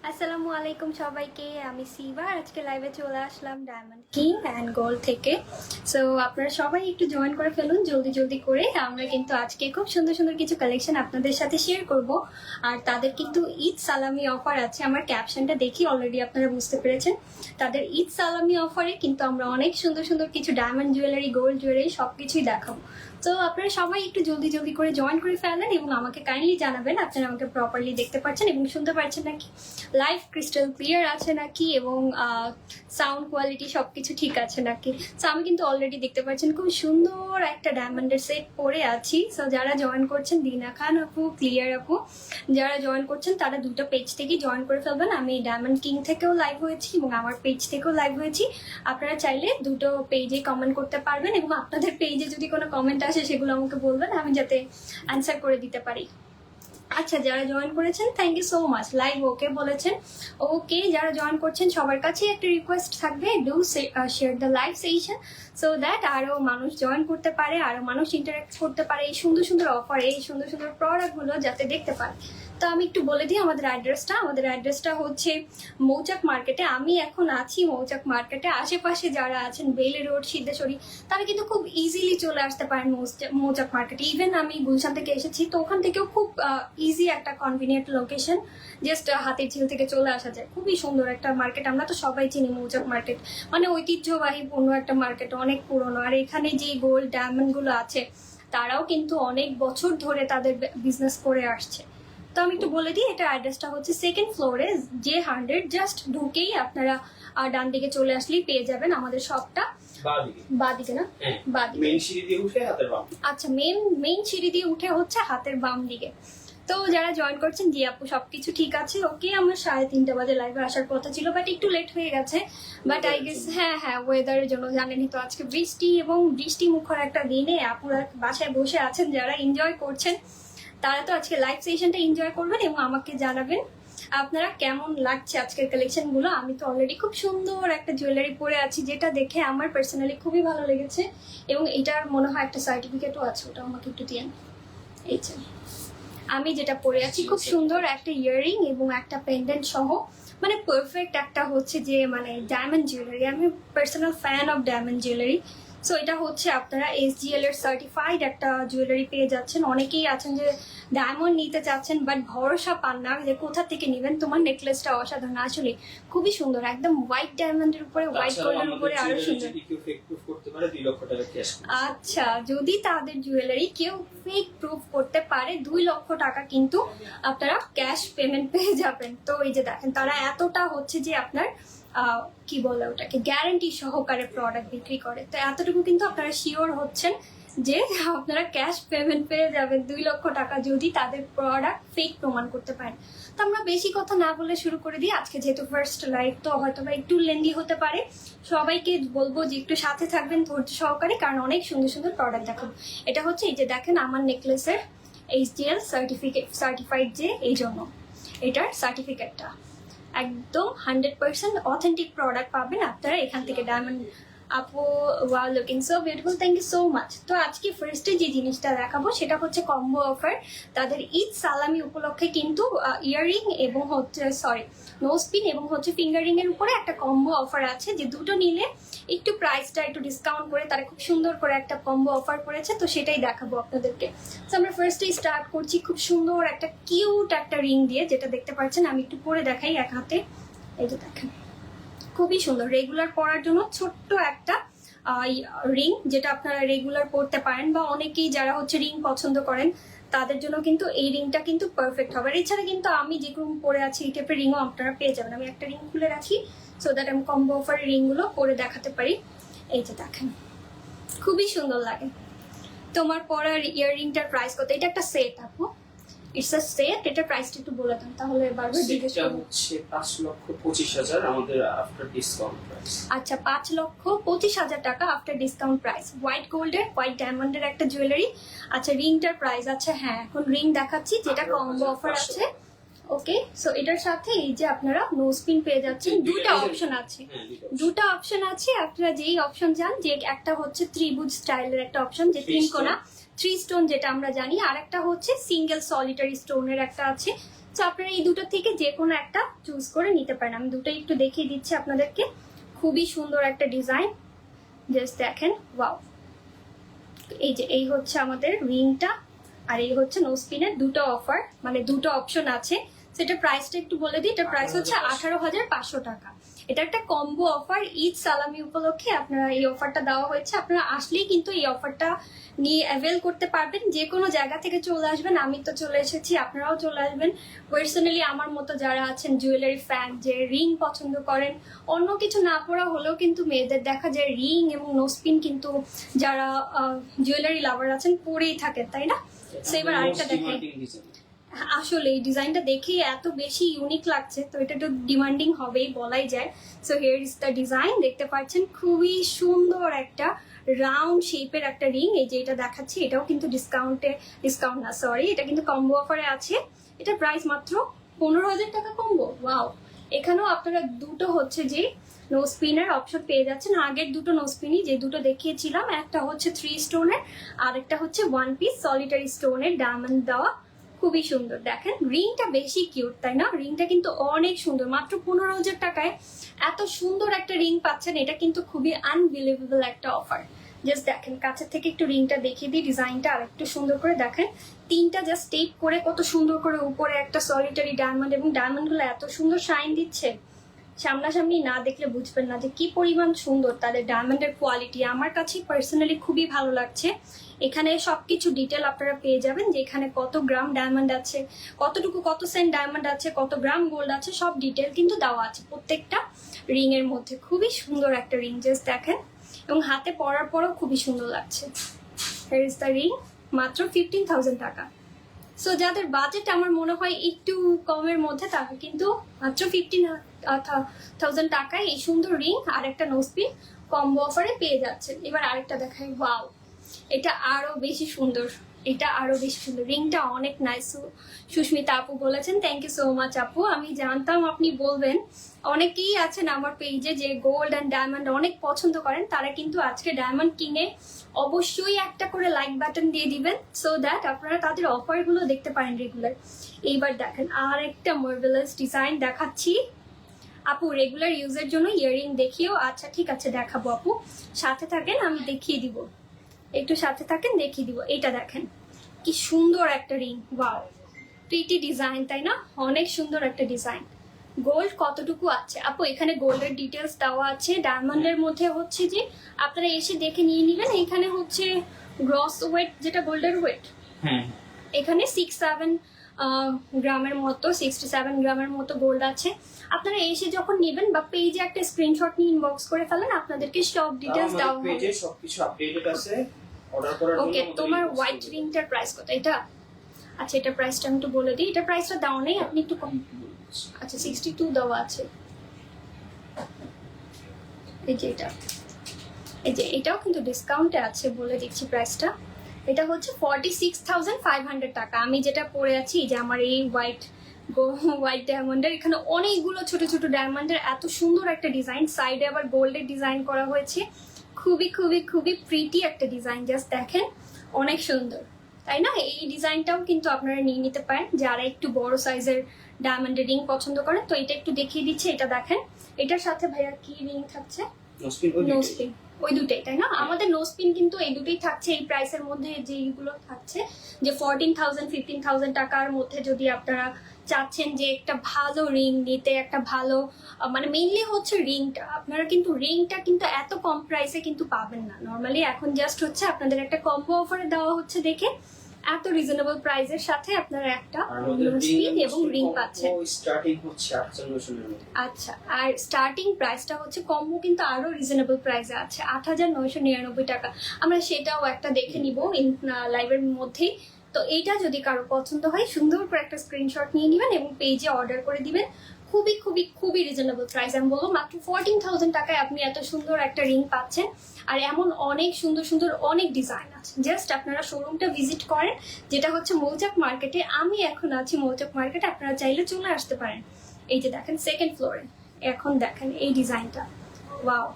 আসসালামু আলাইকুম সবাইকে। আমি সিভা, আজকে লাইভে চলে আসলাম ডায়মন্ড কিং অ্যান্ড গোল্ড থেকে। সো আপনারা সবাই একটু জয়েন করে ফেলুন জলদি জলদি করে। আমরা কিন্তু আজকে খুব সুন্দর সুন্দর কিছু কালেকশন আপনাদের সাথে শেয়ার করব। আর তাদের কিন্তু ঈদ সালামি অফার আছে, আমার ক্যাপশনটা দেখি অলরেডি আপনারা বুঝতে পেরেছেন। তাদের ঈদ সালামি অফারে কিন্তু আমরা অনেক সুন্দর সুন্দর কিছু ডায়মন্ড জুয়েলারি, গোল্ড জুয়েলারি সব কিছুই দেখাবো। তো আপনারা সবাই একটু জলদি জলদি করে জয়েন করে ফেলেন এবং আমাকে কাইন্ডলি জানাবেন আপনারা আমাকে প্রপারলি দেখতে পাচ্ছেন এবং শুনতে পাচ্ছেন নাকি, লাইভ ক্রিস্টাল ক্লিয়ার আছে নাকি, এবং সাউন্ড কোয়ালিটি সবকিছু ঠিক আছে নাকি। সো আমি কিন্তু অলরেডি দেখতে পাচ্ছেন খুব সুন্দর একটা ডায়মন্ডের সেট পরে আছি। সো যারা জয়েন করছেন, দিনা খান আপু, ক্লিয়ার আপু, যারা জয়েন করছেন তারা দুটো পেজ থেকেই জয়েন করে ফেলবেন। আমি ডায়মন্ড কিং থেকেও লাইভ হয়েছি এবং আমার পেজ থেকেও লাইভ হয়েছি। আপনারা চাইলে দুটো পেজে কমেন্ট করতে পারবেন এবং আপনাদের পেজে যদি কোনো কমেন্ট আসে সেগুলো আমাকে বলবেন, আমি যাতে অ্যান্সার করে দিতে পারি। আচ্ছা, যারা জয়েন করেছেন thank you so much. Live okay বলেছেন, ওকে। যারা জয়েন করছেন সবার কাছে একটা রিকোয়েস্ট থাকবে, do share the live session so that আরও মানুষ জয়েন করতে পারে, আরও মানুষ ইন্টারাক্ট করতে পারে এই সুন্দর সুন্দর অফার, এই সুন্দর সুন্দর প্রোডাক্টগুলো যাতে দেখতে পারে। তো আমি একটু বলে দিই আমাদের অ্যাড্রেসটা হচ্ছে মৌচাক মার্কেটে। আমি এখন আছি মৌচাক মার্কেটে। আশেপাশে যারা আছেন বেইলি রোড, সিদ্ধেশ্বরী, তারা কিন্তু খুব ইজিলি চলে আসতে পারেন মৌচাক মার্কেটে। ইভেন আমি গুলশান থেকে এসেছি, তো ওখান থেকেও খুব ইজি একটা কনভিনিয়েন্ট লোকেশন, জাস্ট হাতির ঝিল থেকে চলে আসা যায়। খুবই সুন্দর একটা মার্কেট, আমরা তো সবাই চিনি মৌচাক মার্কেট, মানে ঐতিহ্যবাহী পূর্ণ একটা মার্কেট, অনেক পুরনো। আর এখানে যে গোল্ড ডায়মন্ডগুলো আছে তারাও কিন্তু অনেক বছর ধরে তাদের বিজনেস করে আসছে। তো আমি একটু বলে দিই, এটা অ্যাড্রেসটা হচ্ছে সেকেন্ড ফ্লোরে J100, জাস্ট ঢুকেই আপনারা ডান দিকে চলে আসলেই পেয়ে যাবেন আমাদের শপটা। বাদিকে না, বাদিকে মেইন সিঁড়ি দিয়ে উঠে হাতের বাম। আচ্ছা, মেইন সিঁড়ি দিয়ে উঠে হচ্ছে হাতের বাম দিকে। তো যারা জয়েন করছেন, জি আপু সবকিছু ঠিক আছে, ওকে। আমার 3:30 বাজে লাইভে আসার কথা ছিল, বাট একটু লেট হয়ে গেছে। বাট আই গেস হ্যাঁ ওয়েদারের জন্য, জানেনই তো আজকে বৃষ্টি, এবং বৃষ্টি মুখর একটা দিনে আপুরা বাসায় বসে আছেন, যারা এনজয় করছেন তারা তো আজকে লাইভ সেশনটা এনজয় করবেন এবং আমাকে জানাবেন আপনারা কেমন লাগছে আজকের কালেকশনগুলো। আমি তো অলরেডি খুব সুন্দর একটা জুয়েলারি পরে আছি, যেটা দেখে আমার পার্সোনালি খুবই ভালো লেগেছে, এবং এটার মনে হয় একটা সার্টিফিকেটও আছে, ওটা আমাকে একটু দিয়ে। এই যে আমি যেটা পরে আছি, খুব সুন্দর একটা ইয়াররিং এবং একটা পেন্ডেন্ট সহ, মানে পারফেক্ট একটা হচ্ছে যে মানে ডায়মন্ড জুয়েলারি। আমি personal fan of diamond jewellery. So এটা হচ্ছে আপনারা SGL এর সার্টিফাইড একটা জুয়েলারি পেয়ে যাচ্ছেন। অনেকেই আছেন যে ডায়মন্ড নিতে চাচ্ছেন বাট ভরসা পান না যে কোথা থেকে নেবেন। তোমার নেকলেসটা অসাধারণ, আসলে খুবই সুন্দর, একদম হোয়াইট ডায়মন্ডের উপরে, হোয়াইট গোল্ডের উপরে আরো সুন্দর। আচ্ছা, যদি তাদের জুয়েলারি কেউ ফেক প্রুফ করতে পারে 2 লক্ষ টাকা কিন্তু আপনারা ক্যাশ পেমেন্ট পেয়ে যাবেন। তো এই যে দেখেন, তারা এতটা হচ্ছে যে আপনার কি বলে ওটাকে, গ্যারান্টি সহকারে প্রোডাক্ট বিক্রি করে। তো এতটুকু কিন্তু আপনারা শিওর হচ্ছেন যে আপনারা ক্যাশ পেমেন্ট পেয়ে যাবেন 2 লক্ষ টাকা যদি তাদের প্রোডাক্ট ফেক প্রমাণ করতে পারেন। তো আমরা বেশি কথা না বলে শুরু করে দিই। আজকে যেহেতু ফার্স্ট লাইভ, তো হয়তো বা একটু লেন্দি হতে পারে, সবাইকে বলবো যে একটু সাথে থাকবেন ধৈর্য সহকারে, কারণ অনেক সুন্দর সুন্দর প্রোডাক্ট দেখাবো। এটা হচ্ছে এই যে দেখেন আমার নেকলেসের SGL সার্টিফাইড, যে এই জন্য এটার সার্টিফিকেটটা একদম 100% অথেন্টিক প্রোডাক্ট পাবেন আপনারা এখান থেকে। ডায়মন্ড আপু, wow looking so beautiful, thank you so much. তো আজকে ফার্স্টে যে জিনিসটা দেখাবো সেটা হচ্ছে কম্বো অফার। তাদের ঈদ সালামি উপলক্ষে কিন্তু ইয়াররিং এবং হচ্ছে নোজপিন এবং হচ্ছে ফিঙ্গারিং এর উপরে একটা কম্বো অফার আছে, যে দুটো নিলে একটু প্রাইসটা একটু ডিসকাউন্ট করে তারা খুব সুন্দর করে একটা কম্বো অফার করেছে। তো সেটাই দেখাবো আপনাদেরকে। তো আমরা ফার্স্টেই স্টার্ট করছি খুব সুন্দর একটা কিউট একটা রিং দিয়ে, যেটা দেখতে পাচ্ছেন। আমি একটু পরে দেখাই এক হাতে, এই যে দেখেন, খুবই সুন্দর, রেগুলার পরার জন্য ছোট্ট একটা রিং, যেটা আপনারা রেগুলার পরতে পারেন, বা অনেকেই যারা হচ্ছে রিং পছন্দ করেন তাদের জন্য কিন্তু এই রিংটা কিন্তু পারফেক্ট হবে। এছাড়া কিন্তু আমি যেরকম পরে আছি এই টাইপের রিংও আপনারা পেয়ে যাবেন। আমি একটা রিং খুলে রাখি সো দ্যাট আমি কম্বো অফারের রিংগুলো পরে দেখাতে পারি। এই যে দেখেন, খুবই সুন্দর লাগে। তোমার পরার ইয়াররিংটার প্রাইস কত? এটা একটা সেট আপু, ইটস আ সেট। এটা প্রাইসটা একটু বলে দেন, তাহলে বারবার জিজ্ঞেস করব। হচ্ছে 5,25,000 আমাদের আফটার ডিসকাউন্ট প্রাইস। আচ্ছা, 5,25,000 টাকা আফটার ডিসকাউন্ট প্রাইস। হোয়াইট গোল্ডের, হোয়াইট ডায়মন্ডের একটা জুয়েলারি। আচ্ছা, রিংটার প্রাইস, আচ্ছা হ্যাঁ এখন রিং দেখাচ্ছি যেটা কম্বো অফার আছে। ওকে, সো এটার সাথে এই যে আপনারা নোজপিন পেয়ে যাচ্ছেন। দুটো অপশন আছে, আপনারা যেই অপশন চান, যে একটা হচ্ছে ত্রিভুজ স্টাইলের একটা অপশন, যে 3 কোণা 3 স্টোন যেটা আমরা জানি, আর একটা হচ্ছে সিঙ্গেল সলিটারি স্টোনের একটা আছে। তো আপনারা এই দুটো থেকে যে কোনো একটা চুজ করে নিতে পারেন। আমি দুটো একটু দেখিয়ে দিচ্ছি আপনাদেরকে। খুবই সুন্দর একটা ডিজাইন, জাস্ট দেখেন, ওয়াও। এই যে এই হচ্ছে আমাদের রিংটা, আর এই হচ্ছে নোস্পিনের দুটো অফার, মানে দুটো অপশন আছে। সেটা প্রাইসটা একটু বলে দিই। এটা প্রাইস হচ্ছে 18,500 টাকা। এটা একটা কম্বো অফার, ঈদ সালামি উপলক্ষে আপনারা এই অফারটা দেওয়া হয়েছে। আপনারা আসলেই কিন্তু এই অফারটা নিয়ে অ্যাভেল করতে পারবেন। যে কোনো জায়গা থেকে চলে আসবেন, আমি তো চলে এসেছি, আপনারাও চলে আসবেন। পার্সোনালি আমার মতো যারা আছেন জুয়েলারি ফ্যান, যে রিং পছন্দ করেন, অন্য কিছু না পরা হলেও কিন্তু মেয়েদের দেখা যায় রিং এবং নোসপিন কিন্তু যারা জুয়েলারি লাভার আছেন পরেই থাকেন, তাই না? সো এবার আরেকটা দেখাই। আসলে এই ডিজাইনটা দেখেই এত বেশি ইউনিক লাগছে, তো এটা একটু ডিমান্ডিং হবেই বলাই যায়। So here is the design, দেখতে পাচ্ছেন খুবই সুন্দর একটা রাউন্ড শেপের একটা রিং। এই যে এটা দেখাচ্ছি, এটাও কিন্তু ডিসকাউন্ট না, সরি, এটা কিন্তু কম্বো অফারে আছে। এটা প্রাইস মাত্র 15,000 টাকা কম্বো। ওয়াও, এখানেও আপনারা দুটো হচ্ছে যে নো স্পিনের অপশন পেয়ে যাচ্ছেন। আগের দুটো নো স্পিনই যে দুটো দেখিয়েছিলাম, একটা হচ্ছে 3 স্টোনের আর একটা হচ্ছে 1 পিস সলিটারি স্টোনের ডায়মন্ড দেওয়া। খুবই সুন্দর, দেখেন রিংটা বেশি কিউট, তাই না? রিংটা কিন্তু অনেক সুন্দর। মাত্র 15,000 টাকায় এত সুন্দর একটা রিং পাচ্ছেন, এটা কিন্তু খুবই আনবিলিভেবল একটা অফার। জাস্ট দেখেন, কাছের থেকে একটু রিংটা দেখিয়ে দিই, ডিজাইনটা আর একটু সুন্দর করে দেখেন। তিনটা জাস্ট টেপ করে কত সুন্দর করে উপরে একটা সলিটারি ডায়মন্ড, এবং ডায়মন্ডগুলো এত সুন্দর শাইন দিচ্ছে, সামনাসামনি না দেখলে বুঝবেন না যে কি পরিমাণ সুন্দর তাদের ডায়মন্ডের কোয়ালিটি। আমার কাছে পার্সোনালি খুবই ভালো লাগছে। এখানে সবকিছু ডিটেল আপনারা পেয়ে যাবেন, যে এখানে কত গ্রাম ডায়মন্ড আছে, কতটুকু কত সেন্ট ডায়মন্ড আছে, কত গ্রাম গোল্ড আছে, সব ডিটেল কিন্তু দেওয়া আছে প্রত্যেকটা রিং এর মধ্যে। খুবই সুন্দর একটা রিং, জাস্ট দেখেন, এবং হাতে পরার পরও খুবই সুন্দর লাগছে। হিয়ার ইজ দ্য রিং, মাত্র 15,000 টাকা। সো যাদের বাজেট আমার মনে হয় একটু কমের মধ্যে, তারা কিন্তু মাত্র 15,000 টাকায় এই সুন্দর রিং আর একটা নোসপিন কম্বো অফারে পেয়ে যাচ্ছেন। এবার আরেকটা দেখাই, ওয়াও, এটা আরো বেশি সুন্দর, এটা আরো বেশি সুন্দর। রিংটা অনেক নাইস। সুস্মিতা আপু বলেছেন, থ্যাংক ইউ সো মাচ আপু। আমি জানতাম আপনি বলবেন। অনেকেই আছেন আমার পেজে যে গোল্ড অ্যান্ড ডায়মন্ড অনেক পছন্দ করেন, তারা কিন্তু আজকে ডায়মন্ড কিনে অবশ্যই একটা করে লাইক বাটন দিয়ে দিবেন, সো দ্যাট আপনারা তাদের অফারগুলো দেখতে পারেন রেগুলার। এইবার দেখেন আর একটা মার্ভেলাস ডিজাইন দেখাচ্ছি। আপু রেগুলার ইউজের জন্য ইয়াররিং দেখিও? আচ্ছা ঠিক আছে, দেখাবো আপু, সাথে থাকেন, আমি দেখিয়ে দিব। একটু সাথে থাকেন, দেখিয়ে দিব। এটা দেখেন কি সুন্দর একটা রিং, ওয়াও, প্রিটি ডিজাইন, তাই না? অনেক সুন্দর একটা ডিজাইন। গোল্ড কতটুকু আছে আপু? এখানে গোল্ডের ডিটেলস দেওয়া আছে। ডায়মন্ডের মধ্যে হচ্ছে যে আপনারা এসে দেখে নিয়ে নিবেন। এখানে হচ্ছে গ্রস ওয়েট, যেটা গোল্ডের ওয়েট, এখানে 6-7 গ্রামের মতো, 6-7 গ্রামের মতো গোল্ড আছে। আপনারা এসে যখন নেবেন বা পেজে একটা স্ক্রিনশট নিয়ে ইনবক্স করে ফেলেন, আপনাদেরকে সব ডিটেলস দেওয়া হবে। পেজে সবকিছু আপডেটেড আছে। অর্ডার করার জন্য ওকে, তোমার হোয়াইট রিংটার প্রাইস কত? এটা আচ্ছা, এটা প্রাইসটা আমি একটু বলে দিই। এটা প্রাইসটা দাও নেই, আপনি একটু কম। আচ্ছা 62 দেওয়া আছে। এই যে এটা, এই যে এটাও কিন্তু ডিসকাউন্টে আছে, বলে দিচ্ছি প্রাইসটা। এটা হচ্ছে 46,500 টাকা। আমি যেটা পরে আছি, যে আমার এই হোয়াইট ডায়মন্ডের, এখানে অনেকগুলো ছোট ছোট ডায়মন্ডের এত সুন্দর একটা ডিজাইন, সাইডে আবার গোল্ডের ডিজাইন করা হয়েছে। খুবই খুবই খুবই প্রিটি একটা ডিজাইন, জাস্ট দেখেন, অনেক সুন্দর, তাই না? এই ডিজাইনটাও কিন্তু আপনারা নিয়ে নিতে পারেন যারা একটু বড় সাইজের ডায়মন্ডের রিং পছন্দ করেন। তো এটা একটু দেখিয়ে দিচ্ছে, এটা দেখেন। এটার সাথে ভাইয়া কি রিং থাকছে? নোসপিন, ওই দুটাই, তাই না? আমাদের নোসপিন কিন্তু এই দুটোই থাকছে এই প্রাইসের মধ্যে। যেগুলো থাকছে যে 14,000-15,000 টাকার মধ্যে, যদি আপনারা চাচ্ছেন যে একটা ভালো রিং নিতে, একটা ভালো মানে মেইনলি হচ্ছে রিংটা, আপনারা কিন্তু রিংটা কিন্তু এত কম প্রাইসে কিন্তু পাবেন না নর্মালি। এখন জাস্ট হচ্ছে আপনাদের একটা কম্বো অফারে দেওয়া হচ্ছে দেখে এত রিজনেবল প্রাইসের সাথে আপনারা একটা নোসপিন এবং রিং পাচ্ছেন। স্টার্টিং হচ্ছে 8,900 এর মধ্যে। আচ্ছা, আর স্টার্টিং প্রাইসটা হচ্ছে কম্বো কিন্তু আরো রিজনেবল প্রাইসে আছে, 8,999 টাকা। আমরা সেটাও একটা দেখে নিব ইন লাইভের মধ্যেই। তো এইটা যদি কারো পছন্দ হয়, সুন্দর করে একটা স্ক্রিনশট নিয়ে নেবেন এবং পেজে অর্ডার করে দিবেন। খুবই খুবই খুবই রিজনেবল প্রাইস। আমি বলবো মাত্র 14,000 টাকায় আপনি এত সুন্দর একটা রিং পাচ্ছেন। আর এমন অনেক সুন্দর সুন্দর অনেক ডিজাইন আছে। জাস্ট আপনারা শোরুমটা ভিজিট করেন, যেটা হচ্ছে মৌচাক মার্কেটে। আমি এখন আছি মৌচাক মার্কেটে, আপনারা চাইলে চলে আসতে পারেন। এই যে দেখেন সেকেন্ড ফ্লোরে, এখন দেখেন এই ডিজাইনটা, ওয়াও।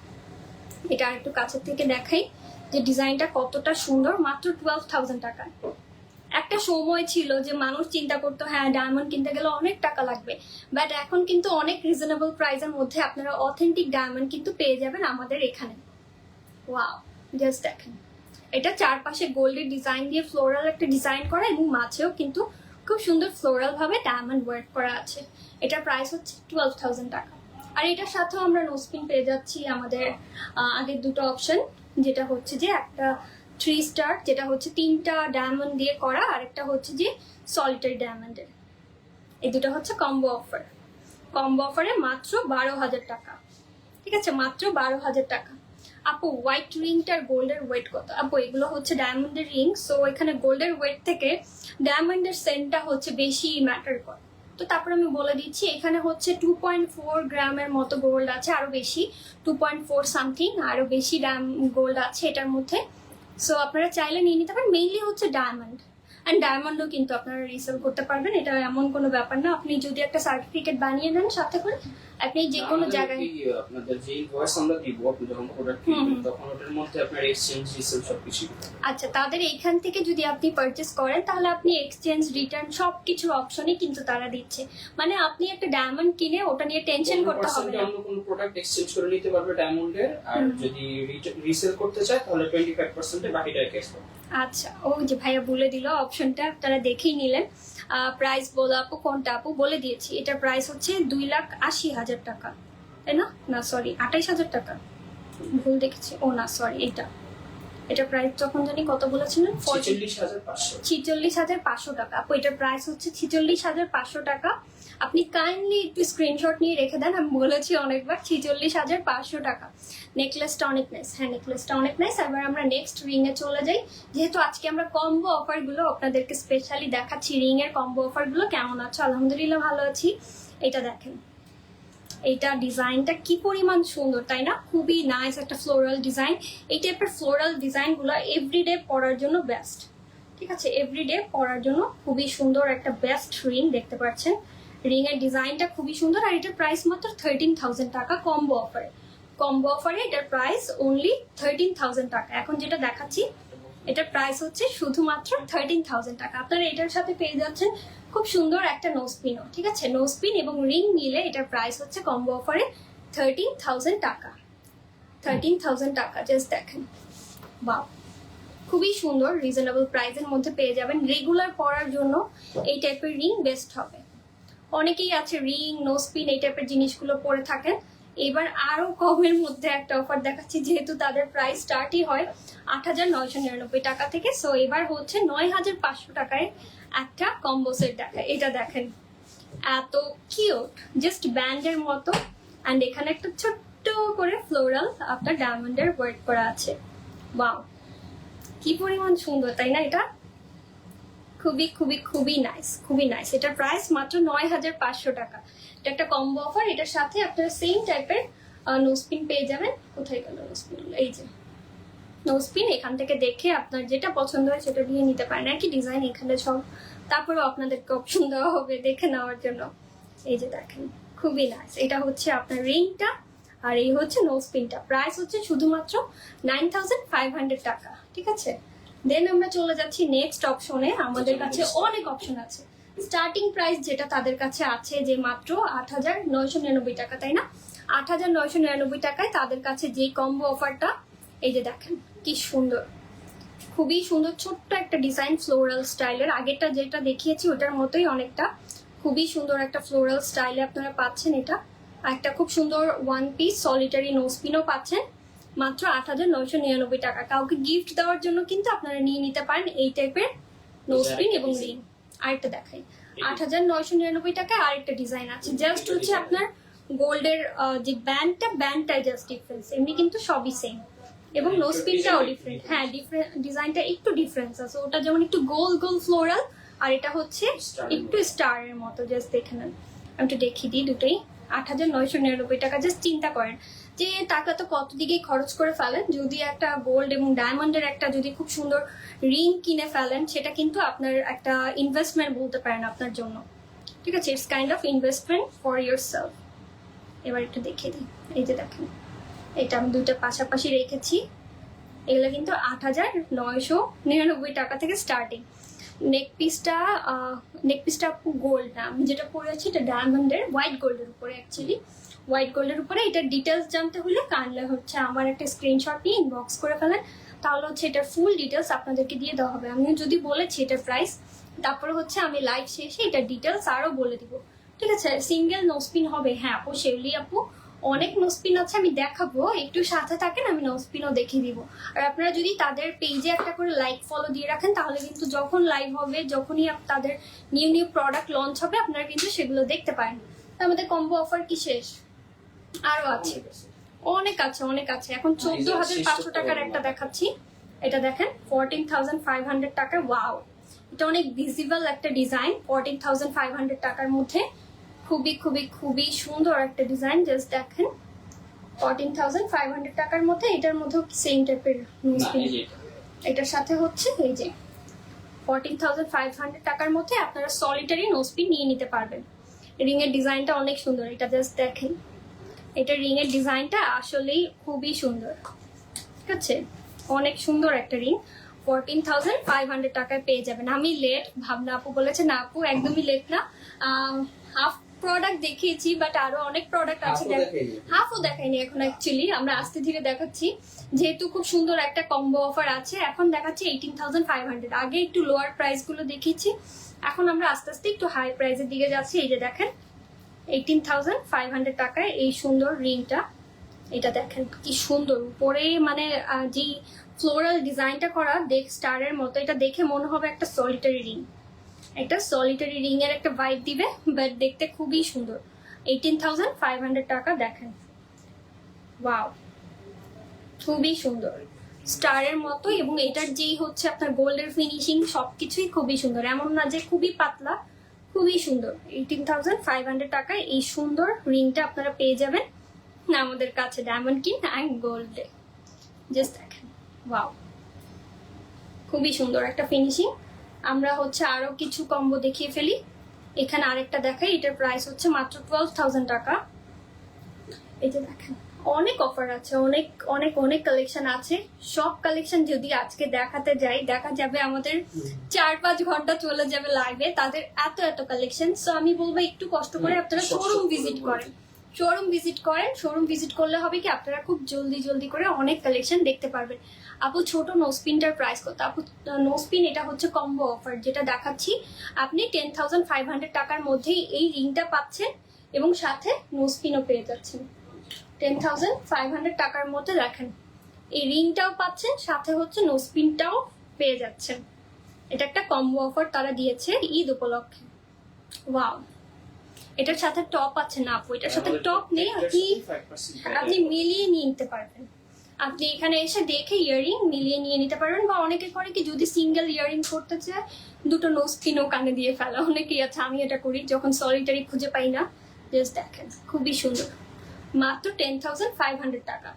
এটা আর একটু কাছের থেকে দেখাই যে ডিজাইনটা কতটা সুন্দর, মাত্র 12,000 টাকায়। একটা সময় ছিল যে মানুষ চিন্তা করতো হ্যাঁ ডায়মন্ড কিনতে গেলে অনেক টাকা লাগবে, বাট এখন কিন্তু অনেক রিজনেবল প্রাইসের মধ্যে আপনারা অথেন্টিক ডায়মন্ড কিন্তু পেয়ে যাবেন আমাদের এখানে। ওয়াও, জাস্ট দেখেন, এটা চারপাশে গোল্ডের ডিজাইন দিয়ে ফ্লোরাল একটা ডিজাইন করা এবং মাঝেও কিন্তু খুব সুন্দর ফ্লোরাল ভাবে ডায়মন্ড ওয়ার্ক করা আছে। এটার প্রাইস হচ্ছে 12,000 টাকা। আর এটার সাথেও আমরা নোসপিন পেয়ে যাচ্ছি আমাদের আগের দুটো অপশন, যেটা হচ্ছে যে একটা 3 স্টার, যেটা হচ্ছে 3টা ডায়মন্ড দিয়ে করা, আর একটা হচ্ছে যে সলিটারি ডায়মন্ডের। এই দুটো হচ্ছে কম্বো অফার। কম্বো অফারে মাত্র 12,000 টাকা। ঠিক আছে, মাত্র 12,000 টাকা। আপু হোয়াইট রিংটার গোল্ডের ওয়েট কত? আপু এগুলো হচ্ছে ডায়মন্ডের রিং, সো এখানে গোল্ডের ওয়েট থেকে ডায়মন্ডের সেন্টটা হচ্ছে বেশি ম্যাটার করে। তো তারপর আমি বলে দিচ্ছি, এখানে হচ্ছে 2.4 গ্রামের মতো গোল্ড আছে, আরো বেশি 2.4 সামথিং, আরো বেশি গোল্ড আছে এটার মধ্যে। সো আপনারা চাইলে নিয়ে নিতে পারেন। মেইনলি হচ্ছে ডায়মন্ড, অ্যান্ড ডায়মন্ডও কিন্তু আপনারা রিসেল করতে পারবেন, এটা এমন কোনো ব্যাপার না। আপনি যদি একটা সার্টিফিকেট বানিয়ে নেন সাথে করে, আপনি যে কোনো জায়গায় আপনাদের যে ইনভয়েস আমরা দিব, আপনি যখন প্রোডাক্ট কিনবেন তখন ওটার মধ্যে আপনার এক্সচেঞ্জ রিসেল সবকিছু দিতে হবে। আচ্ছা, তাদের এইখান থেকে যদি আপনি পারচেস করেন তাহলে আপনি এক্সচেঞ্জ রিটার্ন সবকিছুর অপশনই কিন্তু তারা দিচ্ছে। মানে আপনি একটা ডায়মন্ড কিনে ওটা নিয়ে টেনশন করতে হবে না। অন্য কোনো প্রোডাক্ট এক্সচেঞ্জ করে নিতে পারবে ডায়মন্ডের, আর যদি রিসেল করতে চায় তাহলে 25% এ বাকিটা ক্যাশ পাবে। আচ্ছা, ও যে ভাইয়া বলে দিল অপশনটা, আপনারা দেখেই নিলেন। প্রাইস বলো আপু, কোনটা আপু? বলে দিয়েছি, এটার প্রাইস হচ্ছে 2,80,000 টাকা, তাই না? না সরি, 28,000 টাকা, ভুল দেখেছি। ও না সরি, এটা প্রাইস যখন জানি কত বলেছিলেন, 46,500 টাকা। আপু এটার প্রাইস হচ্ছে 46,500 টাকা। আপনি কাইন্ডলি একটু স্ক্রিনশট নিয়ে রেখে দেন, আমি বলেছি অনেকবার, 46,500 টাকা। নেকলেসটা অনেক নাইস, হ্যাঁ নেকলেসটা অনেক নাইস। এবার আমরা নেক্সট রিং এ চলে যাই, যেহেতু আজকে আমরা কম্বো অফার গুলো আপনাদেরকে স্পেশালি দেখাচ্ছি। রিং এর কম্বো অফার গুলো কেমন আছে? আলহামদুলিল্লাহ ভালো আছি। এটা দেখেন, এইটা ডিজাইনটা কি পরিমাণ সুন্দর, তাই না? খুবই নাইস একটা ফ্লোরাল ডিজাইন। এই টাইপের ফ্লোরাল ডিজাইন গুলো এভরিডে পরার জন্য বেস্ট। ঠিক আছে, এভরিডে পরার জন্য খুবই সুন্দর একটা বেস্ট রিং দেখতে পাচ্ছেন। রিং এর ডিজাইনটা খুবই সুন্দর, আর এটার প্রাইস মাত্র 13,000 টাকা কম্বো অফারে। কম্বো অফারে এটার প্রাইস অনলি 13,000 টাকা। এখন যেটা দেখাচ্ছি এটার প্রাইস হচ্ছে শুধুমাত্র 13,000 টাকা। আপনারা এটার সাথে পেয়ে যাচ্ছেন খুব সুন্দর একটা নোজপিনও। ঠিক আছে, নোজপিন এবং রিং মিলে এটার প্রাইস হচ্ছে কম্বো অফারে 13,000 টাকা। 13,000 টাকা, জাস্ট দেখেন, বাহ, খুবই সুন্দর রিজনেবল প্রাইসের মধ্যে পেয়ে যাবেন। রেগুলার পরার জন্য এই টাইপের রিং বেস্ট হবে। অনেকেই আছে রিং নোজপিন এই টাইপের জিনিসগুলো পরে থাকেন। এবার আরো কমের মধ্যে একটা অফার দেখাচ্ছি, যেহেতু তাদের প্রাইস স্টার্টই হয় 8,999 টাকা থেকে। সো এবার হচ্ছে 9,500 টাকায় একটা কম্বো সেট দেখায়। এটা দেখেন, এত কিউট, জাস্ট ব্যান্ডের মতো, অ্যান্ড এখানে একটা ছোট্ট করে ফ্লোরাল আপনার ডায়মন্ডের ওয়ার্ক করা আছে। ওয়াও, কি পরিমাণ সুন্দর, তাই না? এটা খুবই খুবই খুবই নাইস, খুবই নাইস। এটার প্রাইস মাত্র 9,500 টাকা। এটা একটা কম্বো অফার। এটার সাথে আপনারা সেম টাইপের নোজপিন পেয়ে যাবেন। কোথায় গেল নোজপিন? এই যে নোজপিন, এখান থেকে দেখে আপনার যেটা পছন্দ হয় সেটা দিয়ে নিতে পারেন। একই ডিজাইন এখানে সব, তারপরেও আপনাদেরকে অপশন দেওয়া হবে দেখে নেওয়ার জন্য। এই যে দেখেন, খুবই নাইস। এটা হচ্ছে আপনার রিংটা, আর এই হচ্ছে নোজপিনটা। প্রাইস হচ্ছে শুধুমাত্র 9,500 টাকা। ঠিক আছে, দেন আমরা চলে যাচ্ছি নেক্সট অপশনে। আমাদের কাছে অনেক অপশন আছে। স্টার্টিং প্রাইস যেটা তাদের কাছে আছে যে মাত্র 8,999 টাকা, তাই না? 8,999 টাকায় তাদের কাছে যে কম্বো অফারটা, এই যে দেখেন কি সুন্দর, খুবই সুন্দর ছোট্ট একটা ডিজাইন ফ্লোরাল স্টাইলের। আগেরটা যেটা দেখিয়েছি ওটার মতোই অনেকটা, খুবই সুন্দর একটা ফ্লোরাল স্টাইলে আপনারা পাচ্ছেন এটা। আর একটা খুব সুন্দর ওয়ান পিস সলিটারি নোজপিনও পাচ্ছেন মাত্র 8,999 টাকা। কাউকে গিফট দেওয়ার জন্য কিন্তু আপনারা নিয়ে নিতে পারেন এই টাইপের নোজপিন এবং রিং। আরেকটা দেখাই, 8,999 টাকায় আরেকটা ডিজাইন আছে। জাস্ট হচ্ছে আপনার গোল্ডের যে ব্যান্ডটাই জাস্ট ডিফারেন্স, এমনি কিন্তু সবই সেম। এবং নোজপিনটাও ডিফারেন্ট, হ্যাঁ ডিজাইনটা একটু ডিফারেন্স আছে। ওটা যেমন একটু গোল গোল ফ্লোরাল, আর এটা হচ্ছে একটু স্টারের মতো। জাস্ট দেখে নেন, আমি একটু দেখিয়ে দিই দুটোই। 8,999 টাকা। জাস্ট চিন্তা করেন যে টাকা তো কত দিকেই খরচ করে ফেলেন, যদি একটা গোল্ড এবং ডায়মন্ডের একটা যদি খুব সুন্দর রিং কিনে ফেলেন, সেটা কিন্তু আপনার একটা ইনভেস্টমেন্ট বলতে পারেন আপনার জন্য। ঠিক আছে, it's kind of investment for your self. এবার একটু দেখিয়ে দিই, এই যে দেখেন, এটা আমি দুইটা পাশাপাশি রেখেছি। এগুলো কিন্তু 8,999 টাকা থেকে স্টার্টিং। নেক পিসটা গোল্ড না, আমি যেটা পরে আছি এটা ডায়মন্ডের হোয়াইট গোল্ডের উপরে, অ্যাকচুয়ালি হোয়াইট গোল্ডের উপরে। এটার ডিটেলস জানতে হলে কাইন্ডলি হচ্ছে আমার একটা স্ক্রিনশট নিয়ে ইনবক্স করে ফেলেন, তাহলে হচ্ছে এটার ফুল ডিটেলস আপনাদেরকে দিয়ে দেওয়া হবে। আমি যদি বলেছি এটার প্রাইস, তারপরে হচ্ছে আমি লাইভ শেষে এটার ডিটেলস আরও বলে দিব, ঠিক আছে? সিঙ্গেল নোস্পিন হবে, হ্যাঁ আপু শেউলি আপু অনেক নোস্পিন আছে, আমি দেখাবো, একটু সাথে থাকেন, আমি নোস্পিনও দেখিয়ে দিব। আর আপনারা যদি তাদের পেজে একটা করে লাইক ফলো দিয়ে রাখেন, তাহলে কিন্তু যখন লাইভ হবে, যখনই তাদের নিউ নিউ প্রোডাক্ট লঞ্চ হবে, আপনারা কিন্তু সেগুলো দেখতে পারেন। আমাদের কম্বো অফার কি শেষ? আরো আছে, অনেক আছে, অনেক আছে। এখন 14,500 টাকার একটা দেখাচ্ছি, এটা দেখেন 14,500 টাকা। ওয়াও, এটা অনেক ভিজিবল একটা ডিজাইন, 14,500 টাকার মধ্যে খুবই খুবই খুবই সুন্দর একটা ডিজাইন। জাস্ট দেখেন 14,500 টাকার মধ্যে, এটার মধ্যেও সেম টাইপের নোজপিন। এটার সাথে হচ্ছে এই যে 14,500 টাকার মধ্যে আপনারা সলিটারি নোজপিন নিয়ে নিতে পারবেন। রিং এর ডিজাইনটা অনেক সুন্দর, এটা জাস্ট দেখেন, এটা রিং এর ডিজাইনটা আসলেই খুবই সুন্দর, ঠিক আছে? অনেক সুন্দর একটা রিং, 14,500 টাকায় পেয়ে যাবেন। আমি লেট ভাবনা আপু বলেছে, না আপু একদমই লেট না, হাফ প্রোডাক্ট দেখিয়েছি, বাট আরো অনেক প্রোডাক্ট আছে, হাফও দেখাইনি এখন। অ্যাকচুয়ালি আমরা আস্তে ধীরে দেখাচ্ছি, যেহেতু খুব সুন্দর একটা কম্বো অফার আছে। এখন দেখাচ্ছি 18,500, আগে একটু লোয়ার প্রাইস গুলো দেখিয়েছি, এখন আমরা আস্তে আস্তে একটু হাই প্রাইসের দিকে যাচ্ছি। এই যে দেখেন 18,500 টাকায় এই সুন্দর রিংটা, এটা দেখেন কি সুন্দর উপরে, মানে যে ফ্লোরাল ডিজাইনটা করা দেখ স্টারের মতো, এটা দেখে মনে হবে একটা সলিটারি রিং, একটা সলিটারি রিং এর একটা ভাইব দিবে, বাট দেখতে খুবই সুন্দর। 18,500 টাকা, দেখেন ওয়াও, খুবই সুন্দর স্টারের মতো। এবং এটার যেই হচ্ছে আপনার গোল্ডের ফিনিশিং সবকিছুই খুবই সুন্দর, এমন না যে খুবই পাতলা, খুবই সুন্দর। 18,500 টাকায় এই সুন্দর রিংটা আপনারা পেয়ে যাবেন আমাদের কাছে ডায়মন্ড কিং অ্যান্ড গোল্ডে। জাস্ট দেখেন ওয়াও, খুবই সুন্দর একটা ফিনিশিং। আমরা হচ্ছে আরো কিছু কম্বো দেখিয়ে ফেলি, এখানে আরেকটা দেখাই, এটার প্রাইস হচ্ছে মাত্র 12,000 টাকা। এই যে দেখেন অনেক অফার আছে, অনেক অনেক অনেক কালেকশন আছে। সব কালেকশন যদি আজকে দেখাতে যাই, দেখা যাবে আমাদের 4-5 ঘন্টা চলে যাবে লাইভে, তাদের এত এত কালেকশন। সো আমি বলবো একটু কষ্ট করে আপনারা শোরুম ভিজিট করেন, শোরুম ভিজিট করলে হবে কি আপনারা খুব জলদি জলদি করে অনেক কালেকশন দেখতে পারবেন। আপু ছোট নোজপিনটার প্রাইস কত? আপু নোজপিন এটা হচ্ছে কম্বো অফার যেটা দেখাচ্ছি, আপনি 10,500 টাকার মধ্যেই এই রিংটা পাচ্ছেন এবং সাথে নোজপিনও পেয়ে যাচ্ছেন। 10,500 টাকার মধ্যে দেখেন এই রিংটাও পাচ্ছেন, সাথে হচ্ছে নোজপিনটাও পেয়ে যাচ্ছেন। এটা একটা কম্বো অফার তারা দিয়েছে ঈদ উপলক্ষে। ওয়াও, এটার সাথে টপ আছে না আপু? এটার সাথে টপ নেই, আপনি মিলিয়ে নিয়ে নিতে পারবেন। আপনি এখানে এসে দেখে ইয়াররিং মিলিয়ে নিয়ে নিতে পারবেন, বা অনেকে করে কি যদি সিঙ্গেল ইয়াররিং করতে চায় দুটো নোজপিনও কানে দিয়ে ফেলা, অনেকেই আছে, আমি এটা করি যখন সলিটারি খুঁজে পাই না। জাস্ট দেখেন খুবই সুন্দর, মাত্র 10,500 টাকা।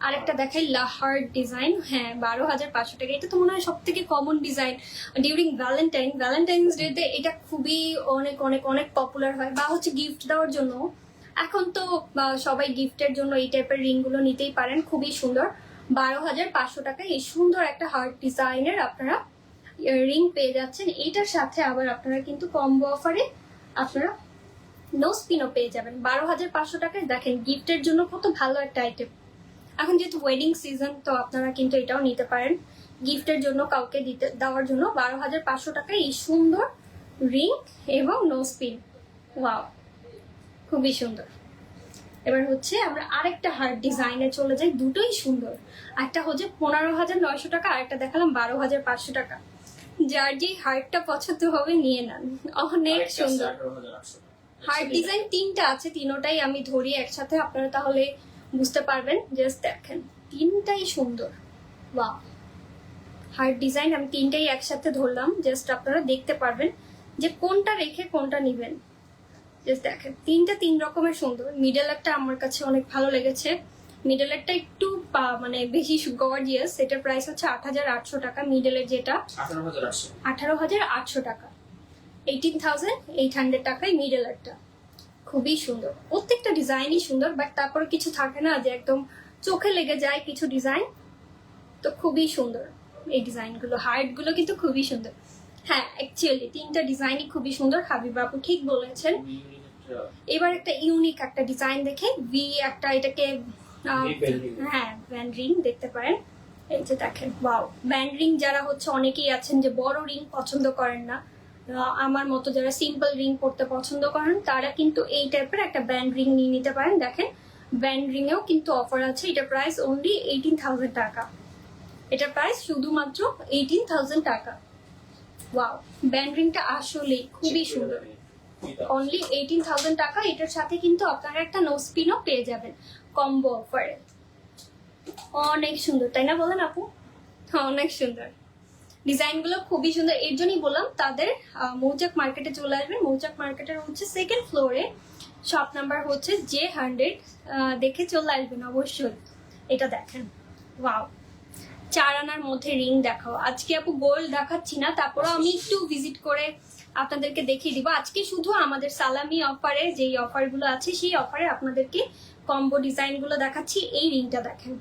আরেকটা দেখাই লাহার ডিজাইন, হ্যাঁ 12,500 টাকা। এটা তো মনে হয় সব থেকে common design during Valentine's day, এটা খুবই অনেক অনেক অনেক পপুলার হয়, বা হচ্ছে গিফট দেওয়ার জন্য। এখন তো সবাই গিফটের জন্য এই টাইপের রিং গুলো নিতেই পারেন, খুবই সুন্দর। 12,500 টাকা এই সুন্দর একটা হার্ট ডিজাইনের আপনারা রিং পেয়ে যাচ্ছেন। এইটার সাথে আবার আপনারা কিন্তু কম্বো অফারে আপনারা নোজপিনও পেয়ে যাবেন 12,500 টাকায়। দেখেন গিফটের জন্য কত ভালো একটা আইটেম। এখন যেহেতু ওয়েডিং সিজন, তো আপনারা কিন্তু এটাও নিতে পারেন গিফটের জন্য, কাউকে দেওয়ার জন্য। 12,500 টাকায় এই সুন্দর রিং এবং নোজপিন, ওয়াও খুবই সুন্দর। এবার হচ্ছে আমরা আরেকটা হার্ট ডিজাইনে চলে যাই, দুটোই সুন্দর। একটা হচ্ছে 15,900 টাকা, আরেকটা দেখালাম 12,500 টাকা। যার যে হার্টটা পছন্দ হবে নিয়ে নেন, অনেক সুন্দর। হার্ট ডিজাইন তিনটা আছে, তিনোটাই আমি ধরি একসাথে, আপনারা তাহলে বুঝতে পারবেন। জাস্ট দেখেন তিনটাই সুন্দর, ওয়াও। হার্ট ডিজাইন আমি তিনটাই একসাথে ধরলাম, জাস্ট আপনারা দেখতে পারবেন যে কোনটা রেখে কোনটা নিবেন। জাস্ট দেখেন তিনটা তিন রকমের সুন্দর। মিডল একটা আমার কাছে অনেক ভালো লেগেছে, মিডল একটা একটু মানে বেশি গর্জিয়াস, এটার প্রাইস হচ্ছে 8,800 টাকা। মিডলের যেটা 18,800 টাকা, 18,800 টাকায় মিডল একটা, খুবই সুন্দর। প্রত্যেকটা ডিজাইনই সুন্দর, বাট তারপরে কিছু থাকে না যে একদম চোখে লেগে যায় কিছু ডিজাইন, তো খুবই সুন্দর এই ডিজাইনগুলো। হার্ট গুলো কিন্তু খুবই সুন্দর। হ্যাঁ অ্যাকচুয়ালি তিনটা ডিজাইনই খুবই সুন্দর, হাবিব আপু ঠিক বলেছেন। এবার একটা ইউনিক একটা ডিজাইন দেখে ভি একটা এটাকে হ্যাঁ ব্যান্ড রিং দেখতে পারেন। এই যে দেখেন ওয়াও, ব্যান্ড রিং যারা হচ্ছে অনেকেই আছেন যে বড় রিং পছন্দ করেন না, আমার মতো যারা সিম্পল রিং পড়তে পছন্দ করেন তারা কিন্তু এই টাইপের একটা ব্যান্ড রিং নিয়ে নিতে পারেন। দেখেন ব্যান্ড রিং এও কিন্তু অফার আছে, এটা প্রাইস অনলি 18,000 টাকা। এটা প্রাইস শুধুমাত্র 18,000 টাকা। ওয়াও, ব্যান্ড রিংটা আসলে খুবই সুন্দর, অনলি 18,000 টাকা। এটার সাথে কিন্তু আপনারা একটা নোসপিনও পেয়ে যাবেন কম্বো অফারে। অনেক সুন্দর তাই না বলেন আপু? হ্যাঁ অনেক সুন্দর, ডিজাইনগুলো খুবই সুন্দর। এর জন্যই বললাম তাদের মৌচাক মার্কেটে চলে আসবেন। মৌচাক মার্কেটের হচ্ছে সেকেন্ড ফ্লোরে, শপ নাম্বার হচ্ছে J100, দেখে চলে আসবেন অবশ্যই। এটা দেখেন ওয়াও, 4 আনার মধ্যে রিং দেখাও। আজকে আপু গোল্ড দেখাচ্ছি না, তারপরেও আমি একটু ভিজিট করে আপনাদেরকে দেখিয়ে দিব। আজকে শুধু আমাদের সালামি অফারে যেই অফারগুলো আছে সেই অফারে আপনাদেরকে কম্বো ডিজাইনগুলো দেখাচ্ছি। এই রিংটা দেখেন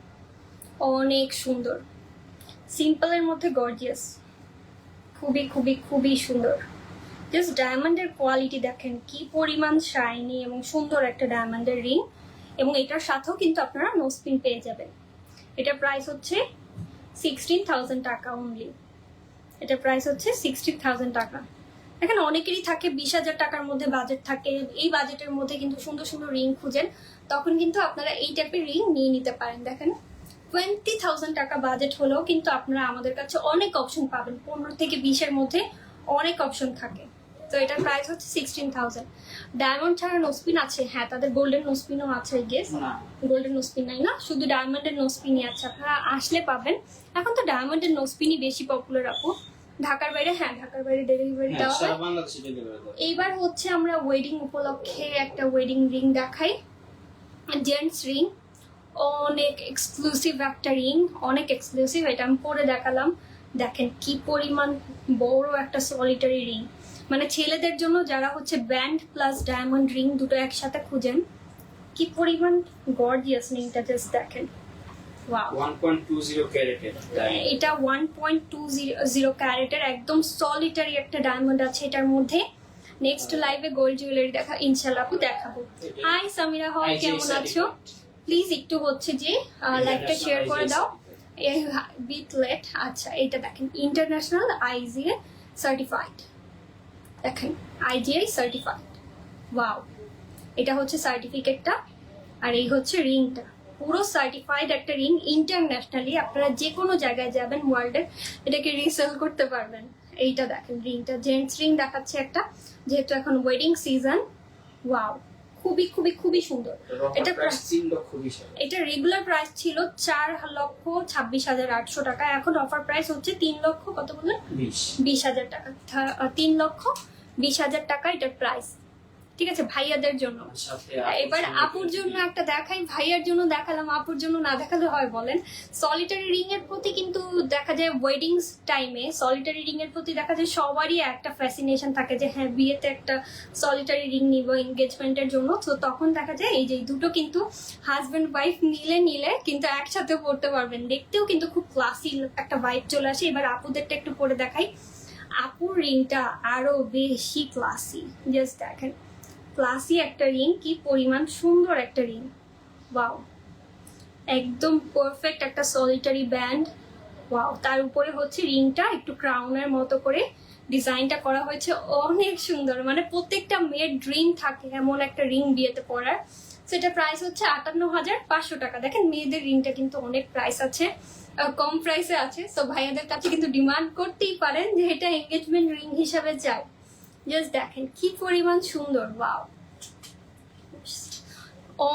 অনেক সুন্দর, সিম্পলের মধ্যে গর্জিয়াস, খুবই খুবই খুবই সুন্দর। জাস্ট ডায়মন্ডের কোয়ালিটি দেখেন কি পরিমাণ শাইনি এবং সুন্দর একটা ডায়মন্ডের রিং। এবং এটার সাথেও কিন্তু আপনারা নোসপিন পেয়ে যাবেন। এটা প্রাইস হচ্ছে 16,000 টাকা অনলি। এটা প্রাইস হচ্ছে 16,000 টাকা। এখানে অনেকেরই থাকে 20,000 টাকার মধ্যে বাজেট থাকে, এই বাজেটের মধ্যে কিন্তু সুন্দর সুন্দর রিং খুঁজেন, তখন কিন্তু আপনারা এই টাইপের রিং নিয়ে নিতে পারেন। দেখেন 20,000 টাকা বাজেট হলেও কিন্তু আপনারা আমাদের কাছে অনেক অপশন পাবেন, 15 থেকে 20-এর মধ্যে অনেক অপশন থাকে। তো এটার প্রাইস হচ্ছে 16,000। ডায়মন্ড ছাড়া নোসপিন আছে, হ্যাঁ তাদের গোল্ডেন নোসপিনও আছে গেস। গোল্ডেন নোসপিন নাই না, শুধু ডায়মন্ডের নোসপিনই আছে, আপনারা আসলে পাবেন। এখন তো ডায়মন্ডের নোসপিনই বেশি পপুলার আপু। ঢাকার বাইরে, হ্যাঁ ঢাকার বাইরে ডেলিভারি দেওয়া হয়। এইবার হচ্ছে আমরা ওয়েডিং উপলক্ষে একটা ওয়েডিং রিং দেখাই, জেন্টস রিং, অনেক এক্সক্লুসিভ একটা রিং, অনেক এক্সক্লুসিভ। এটা আমি পরে দেখালাম, দেখেন কি পরিমাণ বড় একটা সলিটারি রিং। মানে ছেলেদের জন্য যারা হচ্ছে ব্যান্ড প্লাস ডায়মন্ড রিং দুটো একসাথে খুঁজেন, কি পরিমাণ গর্জিয়াস রিংটা জাস্ট দেখেন। ওয়াও, 1.20 ক্যারেটের, এটা 1.20 ক্যারেটের একদম সলিটারি একটা ডায়মন্ড আছে এটার মধ্যে। নেক্সট লাইভে গোল্ড জুয়েলারি দেখা ইনশাআল্লাহ আপু দেখাবো। হাই সামিরা হল, কেমন আছো? প্লিজ একটু হচ্ছে যে লাইভটা শেয়ার করে দাও বিট লেট। আচ্ছা এটা দেখেন ইন্টারন্যাশনাল IGA সার্টিফাইড, দেখেন IGA সার্টিফাইড। ওয়াও, এটা হচ্ছে সার্টিফিকেটটা, আর এই হচ্ছে রিংটা, পুরো সার্টিফাইড একটা রিং ইন্টারন্যাশনালি। আপনারা যে কোনো জায়গায় যাবেন ওয়ার্ল্ডে এটাকে রিসেল করতে পারবেন। এইটা দেখেন রিংটা, জেন্টস রিং দেখাচ্ছে একটা, যেহেতু এখন ওয়েডিং সিজন। ওয়াও, খুবই খুবই খুবই সুন্দর। এটা এটা রেগুলার প্রাইস ছিল 4,26,800 টাকা, এখন অফার প্রাইস হচ্ছে 3 লক্ষ কত বললেন 20,000 টাকা। 3,20,000 টাকা এটার প্রাইস। ঠিক আছে ভাইয়াদের জন্য। এবার আপুর জন্য একটা দেখাই, ভাইয়ার জন্য দেখালাম, আপুর জন্য না দেখালে হয় বলেন? সলিটারি রিং এর প্রতি কিন্তু দেখা যায় ওয়েডিং টাইমে সলিটারি রিং এর প্রতি দেখা যায় সবারই একটা ফ্যাসিনেশন থাকে যে হ্যাঁ বিয়েতে একটা সলিটারি রিং নিব এনগেজমেন্টের জন্য। তো তখন দেখা যায় এই যে দুটো কিন্তু হাজবেন্ড ওয়াইফ নিলে কিন্তু একসাথে পড়তে পারবেন, দেখতেও কিন্তু খুব ক্লাসি একটা ভাইব চলে আসে। এবার আপুদেরটা একটু পরে দেখাই। আপুর রিংটা আরো বেশি ক্লাসি, জাস্ট দেখেন ক্লাসি একটা রিং, কি পরিমাণ সুন্দর একটা রিং। ওয়াও, একদম পারফেক্ট একটা সলিটারি ব্যান্ড। ওয়াও, তার উপরে হচ্ছে রিংটা একটু ক্রাউনের মতো করে ডিজাইনটা করা হয়েছে, অনেক সুন্দর। মানে প্রত্যেকটা মেয়ের ড্রিম থাকে এমন একটা রিং বিয়েতে পরার। সেটা প্রাইস হচ্ছে 58,500 টাকা। দেখেন মেয়েদের রিংটা কিন্তু অনেক প্রাইস আছে, কম প্রাইসে আছে। তো ভাইয়াদের কাছে কিন্তু ডিমান্ড করতেই পারেন যে এটা এঙ্গেজমেন্ট রিং হিসাবে চাই। জাস্ট দেখেন কি পরিমাণ সুন্দর। ওয়াও,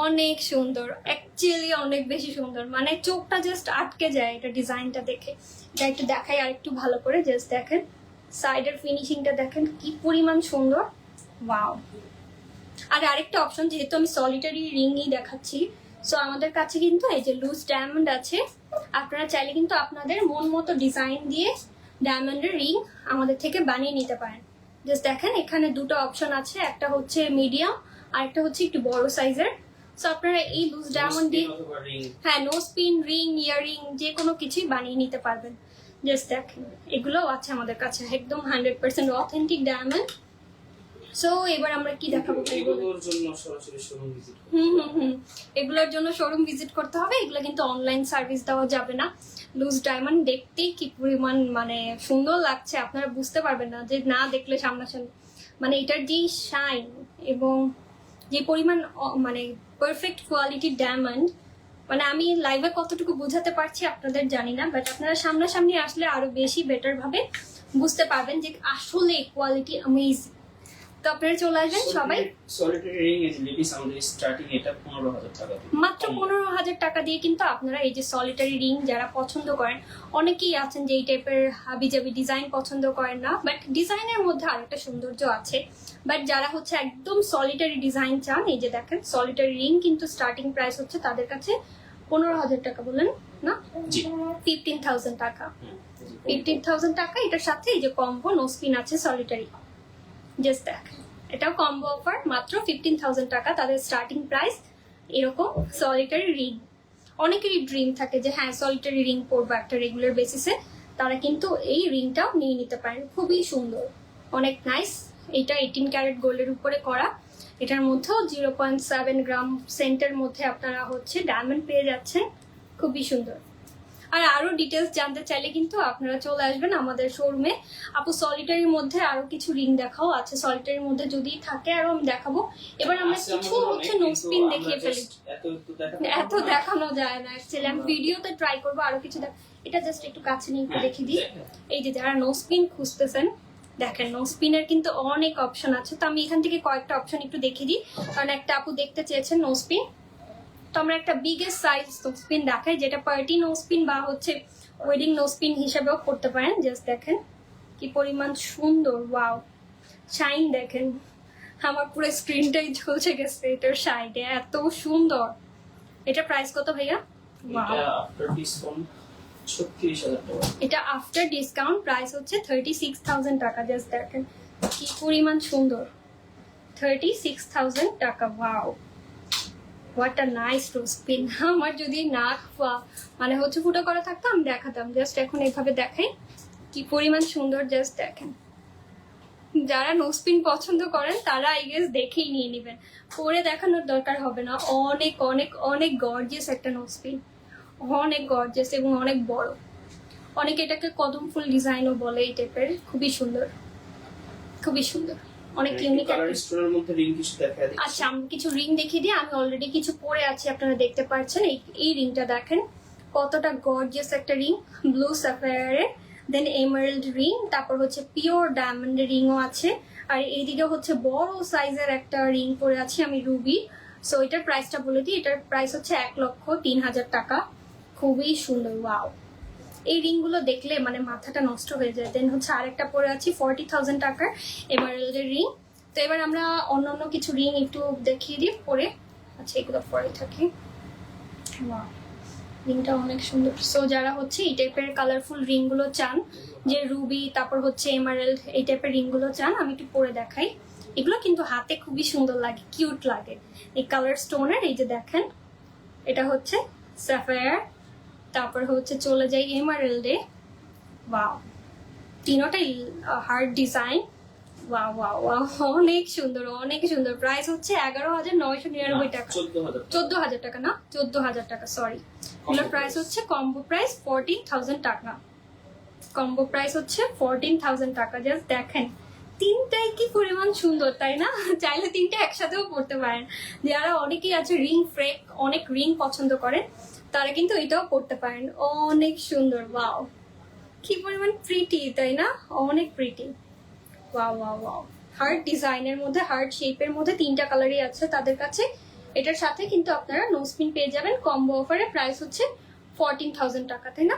অনেক সুন্দর, অ্যাকচুয়ালি অনেক বেশি সুন্দর, মানে চোখটা জাস্ট আটকে যায় এটা ডিজাইনটা দেখে। এটা একটু দেখাই আর একটু ভালো করে, জাস্ট দেখেন সাইডের ফিনিশিংটা দেখেন কি পরিমাণ সুন্দর। ওয়াও, আর আরেকটা অপশন, যেহেতু আমি সলিটারি রিংই দেখাচ্ছি, সো আমাদের কাছে কিন্তু এই যে লুজ ডায়মন্ড আছে। আপনারা চাইলে কিন্তু আপনাদের মন মতো ডিজাইন দিয়ে ডায়মন্ডের রিং আমাদের থেকে বানিয়ে নিতে পারেন। জাস্ট দেখেন এখানে দুটো অপশন আছে, একটা হচ্ছে মিডিয়াম আর একটা হচ্ছে একটু বড় সাইজের। সো আপনারা এই লুজ ডায়মন্ড দিয়ে হ্যাঁ নো স্পিন রিং, ইয়াররিং যে কোনো কিছুই বানিয়ে নিতে পারবেন। জাস্ট দেখেন, এগুলোও আছে আমাদের কাছে একদম 100% অথেন্টিক ডায়মন্ড। সো এবার আমরা কি দেখাবো? এগুলোর জন্য সরাসরি শোরুম ভিজিট এগুলোর জন্য শোরুম ভিজিট করতে হবে। এগুলো কিন্তু অনলাইন সার্ভিস দেওয়া যাবে না। লুজ ডায়মন্ড দেখতেই কি পরিমাণ মানে সুন্দর লাগছে, আপনারা বুঝতে পারবেন না যে না দেখলে সামনাসামনি। মানে এটার যেই শাইন এবং যে পরিমাণ মানে পারফেক্ট কোয়ালিটির ডায়মন্ড, মানে আমি লাইভে কতটুকু বোঝাতে পারছি আপনাদের জানি না, বাট আপনারা সামনাসামনি আসলে আরো বেশি বেটার ভাবে বুঝতে পারবেন যে আসলে কোয়ালিটি অ্যামেজিং। তো আপনারা চলে আসবেন সবাই। সলিটারি রিং এর লেডিস আমাদের স্টার্টিং এটা 15,000 টাকা থেকে। মাত্র 15,000 টাকা দিয়ে কিন্তু আপনারা এই যে সলিটারি রিং যারা পছন্দ করেন, অনেকেই আছেন যে এই টাইপের হাবিজাবি ডিজাইন পছন্দ করেন না, বাট ডিজাইনের মধ্যে আরেকটা সৌন্দর্য আছে। বাট যারা হচ্ছে একদম সলিটারি ডিজাইন চান, এই যে দেখেন সলিটারি রিং কিন্তু স্টার্টিং প্রাইস হচ্ছে তাদের কাছে 15,000 টাকা, বলেন না? জি 15,000 টাকা। 15,000 টাকা। এটার সাথে এই যে কম্বো নোস্পিন আছে সলিটারি, জাস্ট দেখেন এটাও কম্বো অফার মাত্র 15,000 টাকা তাদের স্টার্টিং প্রাইস। এরকম সলিটারি রিং অনেকেরই ড্রিম থাকে যে হ্যাঁ সলিটারি রিং পরবো একটা রেগুলার বেসিসে, তারা কিন্তু এই রিংটাও নিয়ে নিতে পারেন। খুবই সুন্দর, অনেক নাইস। এটা 18 ক্যারেট গোল্ডের উপরে করা। এটার মধ্যেও 0.7 গ্রাম সেন্টের মধ্যে আপনারা হচ্ছে ডায়মন্ড পেয়ে যাচ্ছেন। খুবই সুন্দর। আর আরো ডিটেলস জানতে চাইলে কিন্তু আপনারা চলে আসবেন আমাদের শোরুমে। আপু সলিটারির মধ্যে আরো কিছু রিং দেখাও আছে, সলিটারির মধ্যে যদি থাকে আরো আমি দেখাবো। এবার আমরা কিছু হচ্ছে নোস্পিন দেখিয়ে ফেলি। এত দেখানো যায় না অ্যাকচুয়ালি, আমি ভিডিওতে ট্রাই করবো আরো কিছু এটা জাস্ট একটু কাছে নিয়ে একটু দেখিয়ে দিই। এই যে যারা নোস্পিন খুঁজতেছেন দেখেন, নোস্পিনের কিন্তু অনেক অপশন আছে। তো আমি এখান থেকে কয়েকটা অপশন একটু দেখিয়ে দিই, কারণ একটা আপু দেখতে চেয়েছেন নোস্পিন। তো আমরা একটা বিগেস্ট সাইজ নোস্পিন দেখাই, যেটা পার্টি নোস্পিন বা হচ্ছে ওয়েডিং নোস্পিন হিসেবেও করতে পারেন। জাস্ট দেখেন কি পরিমাণ সুন্দর, ওয়াও শাইন দেখেন, আমার পুরো স্ক্রিনটাই ঝলসে গেছে এটার সাইডে, এত সুন্দর। এটা প্রাইস কত ভাইয়া? এটা আফটার ডিসকাউন্ট 36,000 টাকা। এটা আফটার ডিসকাউন্ট প্রাইস হচ্ছে 36,000 টাকা। জাস্ট দেখেন কি পরিমাণ সুন্দর, 36,000 টাকা। Wow what a nice nose pin. আমার যদি নাক মানে হচ্ছে ফুটো করা থাকতো আমি দেখাতাম, জাস্ট এখন এইভাবে দেখাই কি পরিমাণ সুন্দর। জাস্ট দেখেন, যারা নোস্পিন পছন্দ করেন তারা আই গেস দেখেই নিয়ে নেবেন, পরে দেখানোর দরকার হবে না। অনেক অনেক অনেক গর্জিয়াস একটা নোস্পিন, অনেক গর্জিয়াস এবং অনেক বড়। অনেকে এটাকে কদম ফুল ডিজাইনও বলে এই টাইপের। খুবই সুন্দর, খুবই সুন্দর, অনেক ইউনিক। কালার স্টোনের মধ্যে রিং কিছু দেখায় দিচ্ছি। আচ্ছা আমি কিছু রিং দেখিয়ে দিই, আমি অলরেডি কিছু পরে আছি আপনারা দেখতে পাচ্ছেন। এই রিংটা দেখেন কতটা গর্জিয়াস একটা রিং, ব্লু স্যাফায়ারের, দেন এমারেল্ড রিং, তারপর হচ্ছে পিওর ডায়মন্ডের রিংও আছে। আর এইদিকে হচ্ছে বড় সাইজের একটা রিং পরে আছি আমি রুবি। সো এটার প্রাইসটা বলে দিই, এটার প্রাইস হচ্ছে 1,03,000 টাকা। খুবই সুন্দর, ওয়াও। এই রিংগুলো দেখলে মানে মাথাটা নষ্ট হয়ে যায়। দেন হচ্ছে আরেকটা পরে আছি 40,000 টাকার এমারেল্ডের রিং। তো এবার আমরা অন্য কিছু রিং একটু দেখিয়ে দিই পরে। আচ্ছা এগুলো পরে থাকি। ওয়াও রিংটা অনেক সুন্দর। সো যারা হচ্ছে এই টাইপের কালারফুল রিংগুলো চান, যে রুবি তারপর হচ্ছে এমারেল্ড এই টাইপের রিংগুলো চান, আমি একটু পরে দেখাই। এগুলো কিন্তু হাতে খুবই সুন্দর লাগে, কিউট লাগে। এই কালার স্টোনের, এই যে দেখেন এটা হচ্ছে স্যাফায়ার, তারপর হচ্ছে চলে যাই এমারেল্ডে। ওয়াও তিনোটাই hard design. Wow wow wow অনেক সুন্দর, অনেক সুন্দর। প্রাইস হচ্ছে 11,999 টাকা। 14,000 টাকা না, 14,000 টাকা, সরি। এগুলোর প্রাইস হচ্ছে কম্বো প্রাইস 14,000 টাকা। কম্বো প্রাইস হচ্ছে 14,000 টাকা। জাস্ট দেখেন তিনটাই কি পরিমাণ সুন্দর, তাই না? চাইলে তিনটা একসাথেও পড়তে পারেন। যারা অনেকেই আছে রিং ফ্রেক, অনেক রিং পছন্দ করেন, তারা কিন্তু এটাও পড়তে পারেন। অনেক সুন্দর, ওয়াও কি পরিমাণ প্রিটি, তাই না? অনেক pretty, wow wow wow. Heart ডিজাইনের মধ্যে, হার্ট শেপের মধ্যে তিনটা কালারই আছে তাদের কাছে। এটার সাথে কিন্তু আপনারা নোস্পিন পেয়ে যাবেন কম্বো অফারে। প্রাইস হচ্ছে 14,000 টাকা, তাই না?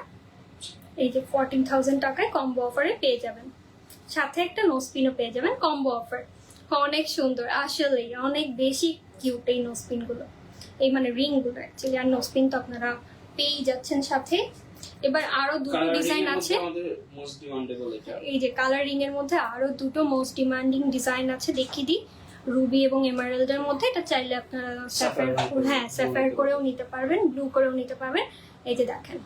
এই যে 14,000 টাকায় কম্বো অফারে পেয়ে যাবেন, সাথে একটা নোস্পিনও পেয়ে যাবেন কম্বো অফার। অনেক সুন্দর, আসলে অনেক বেশি কিউট এই নোস্পিন গুলো, এই মানে রিং গুলো অ্যাকচুয়ালি। আর নোস্পিন তো আপনারা পেয়ে যাচ্ছেন সাথে। এবার আরো দুটো ডিজাইন আছে, এই যে কালার রিং এর মধ্যে আরো দুটো মোস্ট ডিমান্ডিং ডিজাইন আছে, দেখিয়ে দিই। রুবি এবং এমারেল্ডের মধ্যে, এটা চাইলে আপনারা স্যাফায়ার, হ্যাঁ স্যাফায়ার করেও নিতে পারবেন, ব্লু করেও নিতে পারবেন। এই যে দেখেন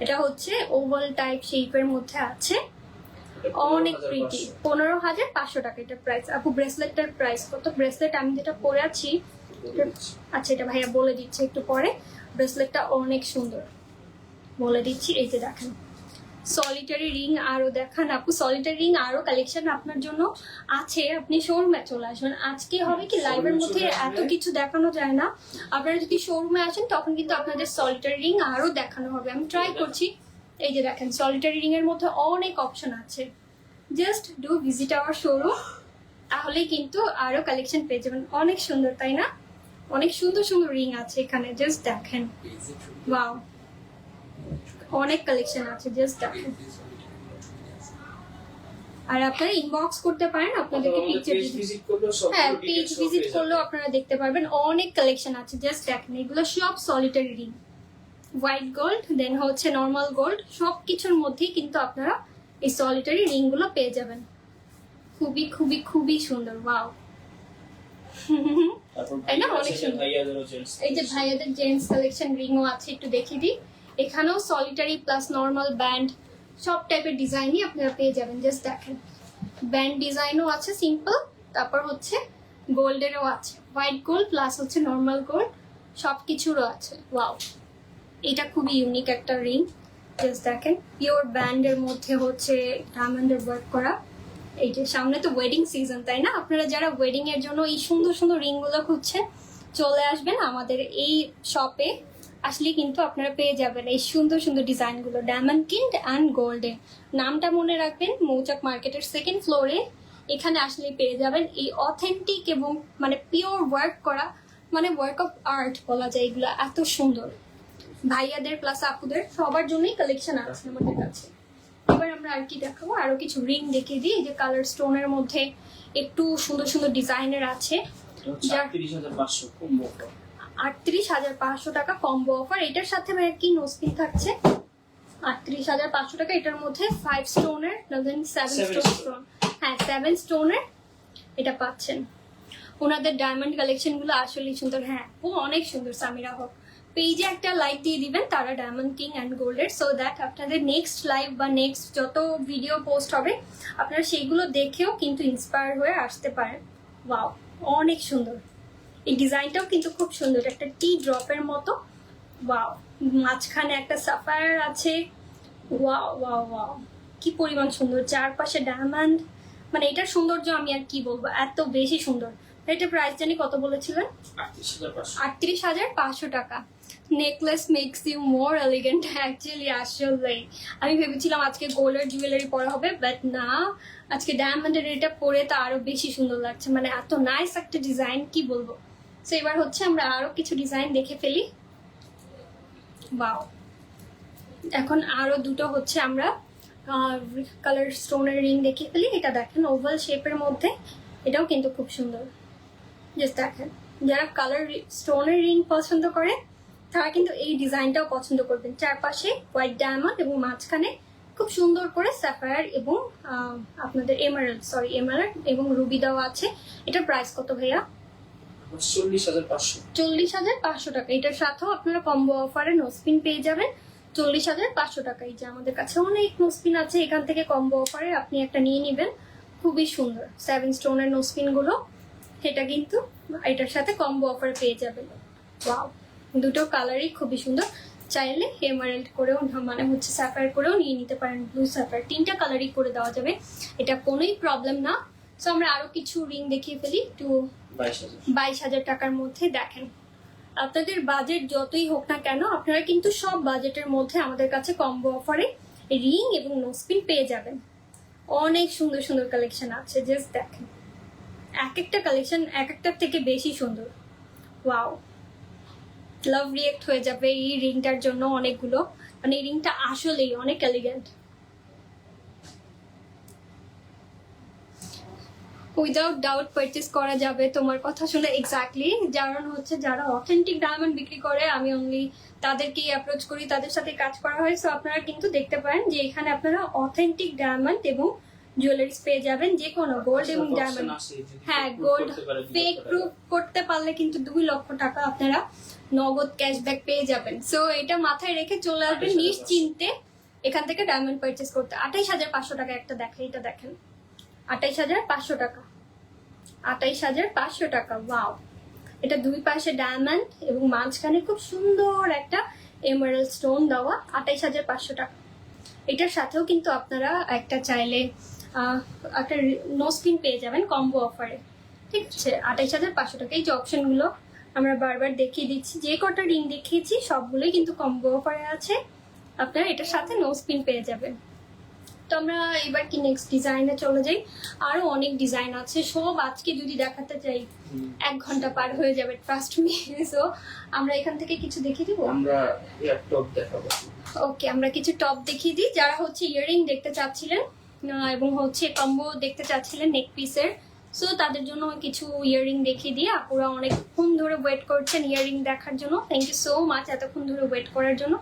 এটা হচ্ছে ওভাল টাইপ শেপের মধ্যে আছে, অনেক প্রিটি। 15,500 টাকা এটা প্রাইস। আপু ব্রেসলেটটার প্রাইস কত? ব্রেসলেট আমি যেটা পরে আছি, আচ্ছা এটা ভাইয়া বলে দিচ্ছে একটু পরে। ব্রেসলেটটা অনেক সুন্দর, বলে দিচ্ছি। এই যে দেখেন সলিটারি রিং আরো দেখান আপু। সলিটারি রিং আরো কালেকশন আপনার জন্য আছে, আপনি শোরুমে চলে আসবেন। আজকে হবে কি লাইভের মধ্যে এত কিছু দেখানো যায় না, আপনারা যদি শোরুমে আসেন তখন কিন্তু আপনাদের সলিটারি রিং আরো দেখানো হবে। আমি ট্রাই করছি। এই যে দেখেন সলিটারি রিং এর মধ্যে অনেক অপশন আছে, just do visit our showroom, তাহলেই কিন্তু আরো কালেকশন পেয়ে যাবেন। অনেক সুন্দর তাই না? অনেক সুন্দর সুন্দর রিং আছে এখানে, জাস্ট দেখেন। ওয়াও, অনেক কালেকশন আছে, জাস্ট দেখেন। আর আপনারা ইনবক্স করতে পারেন, আপনাদেরকে পিকচার হ্যাঁ পেজ ভিজিট করলেও আপনারা দেখতে পারবেন। অনেক কালেকশন আছে, জাস্ট দেখেন। এগুলো সব সলিটারি রিং, হোয়াইট গোল্ড, দেন হচ্ছে নর্মাল গোল্ড, সব কিছুর মধ্যেই কিন্তু আপনারা এই সলিটারি রিং গুলো পেয়ে যাবেন। খুবই খুবই খুবই সুন্দর। ওয়াও, তাই না? অনেক সুন্দর। এই যে ভাইয়াদের জেন্টস কালেকশন রিংও আছে, একটু দেখিয়ে দিই। এখানেও সলিটারি প্লাস নর্মাল ব্যান্ড সব টাইপের ডিজাইনই আপনারা পেয়ে যাবেন। জাস্ট দেখেন, ব্যান্ড ডিজাইনও আছে সিম্পল, তারপর হচ্ছে গোল্ডেরও আছে, হোয়াইট গোল্ড প্লাস হচ্ছে নর্মাল গোল্ড, সব কিছুরও আছে। ওয়াও, এটা খুবই ইউনিক একটা রিং। জাস্ট দেখেন, পিওর ব্যান্ডের মধ্যে হচ্ছে ডায়মন্ডের ওয়ার্ক করা। এই যে সামনে তো ওয়েডিং সিজন, তাই না? আপনারা যারা ওয়েডিং এর জন্য এই সুন্দর সুন্দর রিং গুলো খুঁজছেন, চলে আসবেন আমাদের এই শপে। আসলে কিন্তু আপনারা পেয়ে যাবেন এই সুন্দর সুন্দর ডিজাইন গুলো। ডায়মন্ড কিং অ্যান্ড গোল্ডে, নামটা মনে রাখবেন, মৌচাক মার্কেটের 2nd ফ্লোরে। এখানে আসলে পেয়ে যাবেন এই অথেন্টিক এবং মানে পিওর ওয়ার্ক করা, মানে ওয়ার্ক অফ আর্ট বলা যায় এগুলো। এত সুন্দর, ভাইয়াদের প্লাস আপুদের সবার জন্যই কালেকশন আছে আমাদের কাছে। এবার আমরা আর কি দেখাবো, আরো কিছু রিং দেখিয়ে দিই। এই যে কালার স্টোনের মধ্যে একটু সুন্দর সুন্দর ডিজাইনের আছে। 38,500 টাকা কম্বো অফার। এটার সাথে ভাইয়া কি নোসপিন থাকছে? 38,500 টাকা। এটার মধ্যে 5 স্টোনের, 7 স্টোন, হ্যাঁ 7 স্টোনের এটা পাচ্ছেন। ওনাদের ডায়মন্ড কালেকশন গুলো আসলেই সুন্দর। হ্যাঁ ও অনেক সুন্দর। সামিরা হক পেজে একটা লাইক দিয়ে দিবেন তারা ডায়মন্ড কিং অ্যান্ড গোল্ডের, সো দ্যাট আপনাদের নেক্সট লাইভ বা নেক্সট যত ভিডিও পোস্ট হবে আপনারা সেইগুলো দেখেও কিন্তু ইন্সপায়ার হয়ে আসতে পারেন। ওয়াও, অনেক সুন্দর। এই ডিজাইনটাও কিন্তু খুব সুন্দর, একটা টি ড্রপের মতো। ওয়াও, মাঝখানে একটা সাফায়ার আছে। ওয়াও ওয়াও ওয়াও, কি পরিমাণ সুন্দর। চারপাশে ডায়মন্ড, মানে এটার সৌন্দর্য আমি আর কি বলবো, এত বেশি সুন্দর। এটা প্রাইস জানি কত বলেছিলেন? 38,500 টাকা। Necklace makes you more elegant. Actually আসলেই আমি ভেবেছিলাম আজকে গোল্ডের জুয়েলারি পরা হবে, বাট না, আজকে ডায়মন্ডের এটা পরে তো আরো বেশি সুন্দর লাগছে। মানে এত নাইস একটা ডিজাইন, কি বলবো। তো এবার হচ্ছে আমরা আরো কিছু ডিজাইন দেখে ফেলি। বাও, এখন আরো দুটো হচ্ছে আমরা কালার স্টোনের রিং দেখে ফেলি। এটা দেখেন ওভাল শেপের মধ্যে, এটাও কিন্তু খুব সুন্দর। জাস্ট দেখেন, যারা কালার স্টোনের রিং পছন্দ করে তারা কিন্তু এই ডিজাইনটাও পছন্দ করবেন। চারপাশে হোয়াইট ডায়মন্ড এবং মাঝখানে খুব সুন্দর করে স্যাফায়ার এবং আপনাদের এমারাল্ড এবং রুবি দেওয়া আছে। এটার প্রাইস কত ভাইয়া? 40,500 টাকা। এটার সাথেও আপনারা কম্বো অফারে নোসপিন পেয়ে যাবেন 40,500 টাকা। এই যে আমাদের কাছে অনেক নোসপিন আছে, এখান থেকে কম্বো অফারে আপনি একটা নিয়ে নেবেন। খুবই সুন্দর 7 স্টোনের নোসপিন গুলো, এটা কিন্তু এটার সাথে কম্বো অফারে পেয়ে যাবেন। ওয়াও, দুটো কালারই খুবই সুন্দর। চাইলে এমারেল্ড করেও মানে হচ্ছে স্যাফায়ার করেও নিয়ে নিতে পারেন, ব্লু স্যাফায়ার, 3টা কালারই করে দেওয়া যাবে, এটা কোনোই প্রবলেম না। তো আমরা আরো কিছু রিং দেখিয়ে ফেলি। 22,000 টাকার মধ্যে দেখেন। আপনাদের বাজেট যতই হোক না কেন, আপনারা কিন্তু সব বাজেটের মধ্যে আমাদের কাছে কম্বো অফারে রিং এবং নোসপিন পেয়ে যাবেন। অনেক সুন্দর সুন্দর কালেকশন আছে, জাস্ট দেখেন। এক একটা কালেকশন এক একটার থেকে বেশি সুন্দর। ওয়াও, লাভ রিয়েক্ট হয়ে যাবে এই রিংটার জন্য অনেকগুলো। মানে এই রিংটা আসলেই অনেক এলিগেন্ট। উইদাউট ডাউট পারচেস করা যাবে, তোমার কথা শুনে এক্স্যাক্টলি। কারণ হচ্ছে যারা অথেন্টিক ডায়মন্ড বিক্রি করে আমি অনলি তাদেরকেই অ্যাপ্রোচ করি, তাদের সাথে কাজ করা হয়। সো আপনারা কিন্তু দেখতে পারেন যে এখানে আপনারা অথেন্টিক ডায়মন্ড এবং জুয়েলারিস পেয়ে যাবেন, যে কোনো গোল্ড এবং Option ডায়মন্ড। আছে, যদি হ্যাঁ, proof গোল্ড করতে পারে 2 ফেক লক্ষ টাকা। প্রুফ করতে পারলে কিন্তু 2 লক্ষ টাকা আপনারা নগদ ক্যাশব্যাক পেয়ে যাবেন। সো এটা মাথায় রেখে চলে আসবেন 28,500 নিশ্চিন্তে এখান থেকে ডায়মন্ড পারচেস করতে। 28,500 টাকা একটা দেখেন, এটা দেখেন 28,500 টাকা, 28,500 টাকা। ওয়াও, এটা দুই পাশে ডায়মন্ড এবং মাঝখানে খুব সুন্দর একটা এমারাল্ড স্টোন দেওয়া, 28,500 টাকা। এটার সাথেও কিন্তু আপনারা একটা চাইলে একটা নোসপিন পেয়ে যাবেন কম্বো অফারে, ঠিক আছে? 28,500 টাকা। এই যে অপশনগুলো আমরা বারবার দেখিয়ে দিচ্ছি, যে কটা রিং দেখিয়েছি সবগুলোই কিন্তু কম্বো অফারে আছে, আপনারা এটার সাথে নোসপিন পেয়ে যাবেন। তো আমরা এবার কি নেক্সট ডিজাইনে চলে যাই। আরো অনেক ডিজাইন আছে, সব আজকে যদি দেখাতে চাই 1 ঘন্টা পার হয়ে যাবে, ট্রাস্ট মি। সো আমরা এখান থেকে কিছু দেখিয়ে দিব। আমরা ল্যাপটপ দেখাবো। ওকে, আমরা কিছু টপ দেখিয়ে দিই। যারা হচ্ছে ইয়াররিং দেখতে চাচ্ছিলেন এবং হচ্ছে কম্বো দেখতে চাচ্ছিলেন নেক পিসের, সো তাদের জন্য কিছু ইয়াররিং দেখিয়ে দিই। আপুরা অনেকক্ষণ ধরে ওয়েট করছেন ইয়াররিং দেখার জন্য, থ্যাংক ইউ সো মাচ এতক্ষণ ধরে ওয়েট করার জন্য।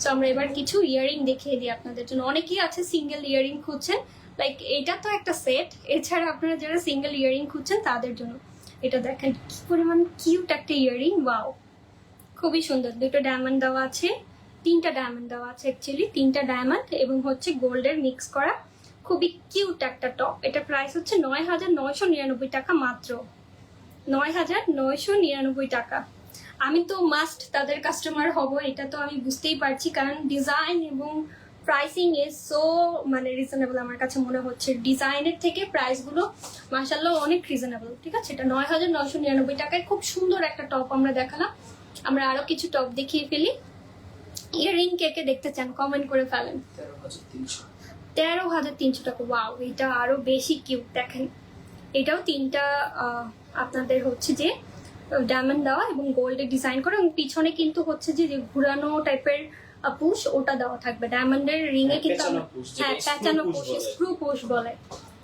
সো আমরা এবার কিছু ইয়াররিং দেখিয়ে দিই আপনাদের জন্য। অনেকেই আছে সিঙ্গেল ইয়াররিং খুঁজছেন, লাইক এটা তো একটা সেট, এছাড়া আপনারা যারা সিঙ্গেল ইয়াররিং খুঁজছেন তাদের জন্য এটা দেখেন কি পরিমাণ কিউট একটা ইয়াররিং। ওয়াও, খুবই সুন্দর। 2টো ডায়মন্ড দেওয়া আছে, 3টা ডায়মন্ড দেওয়া আছে, অ্যাকচুয়ালি 3টা ডায়মন্ড এবং হচ্ছে গোল্ডের মিক্স করা, খুবই কিউট একটা টপ। এটা প্রাইস হচ্ছে 9,999 টাকা মাত্র, 9,999 টাকা। আমি তো মাস্ট তাদের কাস্টমার হব, এটা তো আমি বুঝতেই পারছি, কারণ ডিজাইন এবং প্রাইসিং ইজ সো মানে রিজনেবল আমার কাছে মনে হচ্ছে। ডিজাইনের থেকে প্রাইসগুলো মাশাআল্লাহ অনেক রিজনেবল, ঠিক আছে? এটা 9,999 টাকায় খুব সুন্দর একটা টপ আমরা দেখালাম। আমরা আরো কিছু টপ দেখিয়ে ফেলি। ইয়াররিং কে কে দেখতে চান কমেন্ট করে ফেলেন। 13,300। 13,300 টাকা। ওয়াও, এটা আরো বেশি কিউট। দেখেন এটাও 3টা আপনাদের হচ্ছে যে ডায়মন্ড দেওয়া এবং গোল্ডের ডিজাইন করা, এবং পিছনে কিন্তু হচ্ছে যে ঘুরানো টাইপের পুশ ওটা দেওয়া থাকবে ডায়মন্ডের রিং এ কিন্তু পেঁচানো push, হ্যাঁ, যেটা পেঁচানো screw push পুশ, বলে। স্ক্রু পুশ বলে।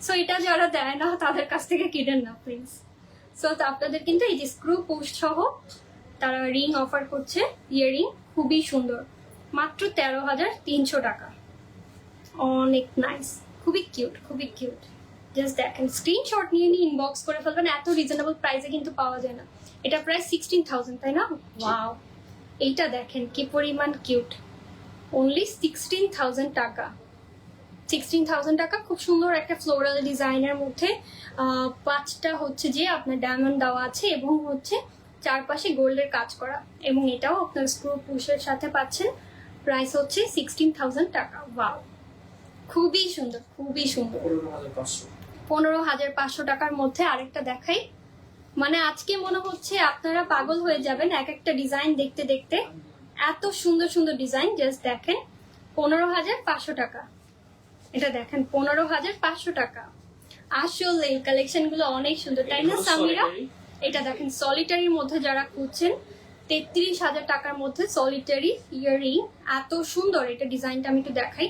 সো এটা যারা দেয় না তাদের কাছ থেকে কিনেন না প্লিজ। সো আপনাদের কিন্তু এই যে স্ক্রু পুশ সহ তারা রিং অফার করছে, ইয়াররিং খুবই সুন্দর, মাত্র 13,300 টাকা। অনেক নাইস, খুবই কিউট, খুবই কিউট। জাস্ট দেখেন, স্ক্রিনশট নিয়ে নিয়ে ইনবক্স করে ফেলবেন, এত রিজনেবল প্রাইসে কিন্তু পাওয়া যায় না। এটা প্রায় 16,000, তাই না? ওয়াও, এইটা দেখেন কি পরিমাণ কিউট, অনলি 16,000 টাকা। 16,000 টাকা, খুব সুন্দর একটা ফ্লোরাল ডিজাইনের মধ্যে 5টা হচ্ছে যে আপনার ডায়মন্ড দেওয়া আছে এবং হচ্ছে চারপাশে গোল্ডের কাজ করা, এবং এটাও আপনার স্ক্রু পুশের সাথে পাচ্ছেন। প্রাইস হচ্ছে 16,000 টাকা। ওয়াও, খুবই সুন্দর, খুবই সুন্দর। 15,500। 15,500 টাকার মধ্যে আরেকটা দেখাই। মানে আজকে মনে হচ্ছে আপনারা পাগল হয়ে যাবেন এক একটা ডিজাইন দেখতে দেখতে, এত সুন্দর সুন্দর ডিজাইন। জাস্ট দেখেন 15,500 টাকা। এটা দেখেন 15,500 টাকা। আসলে এই কালেকশন গুলো অনেক সুন্দর, তাই না এটা হলো সামিরা? solitary। এটা দেখেন সলিটারির মধ্যে যারা খুঁজছেন, 33,000 টাকার মধ্যে সলিটারি ইয়াররিং, এত সুন্দর। এটা ডিজাইনটা আমি একটু দেখাই।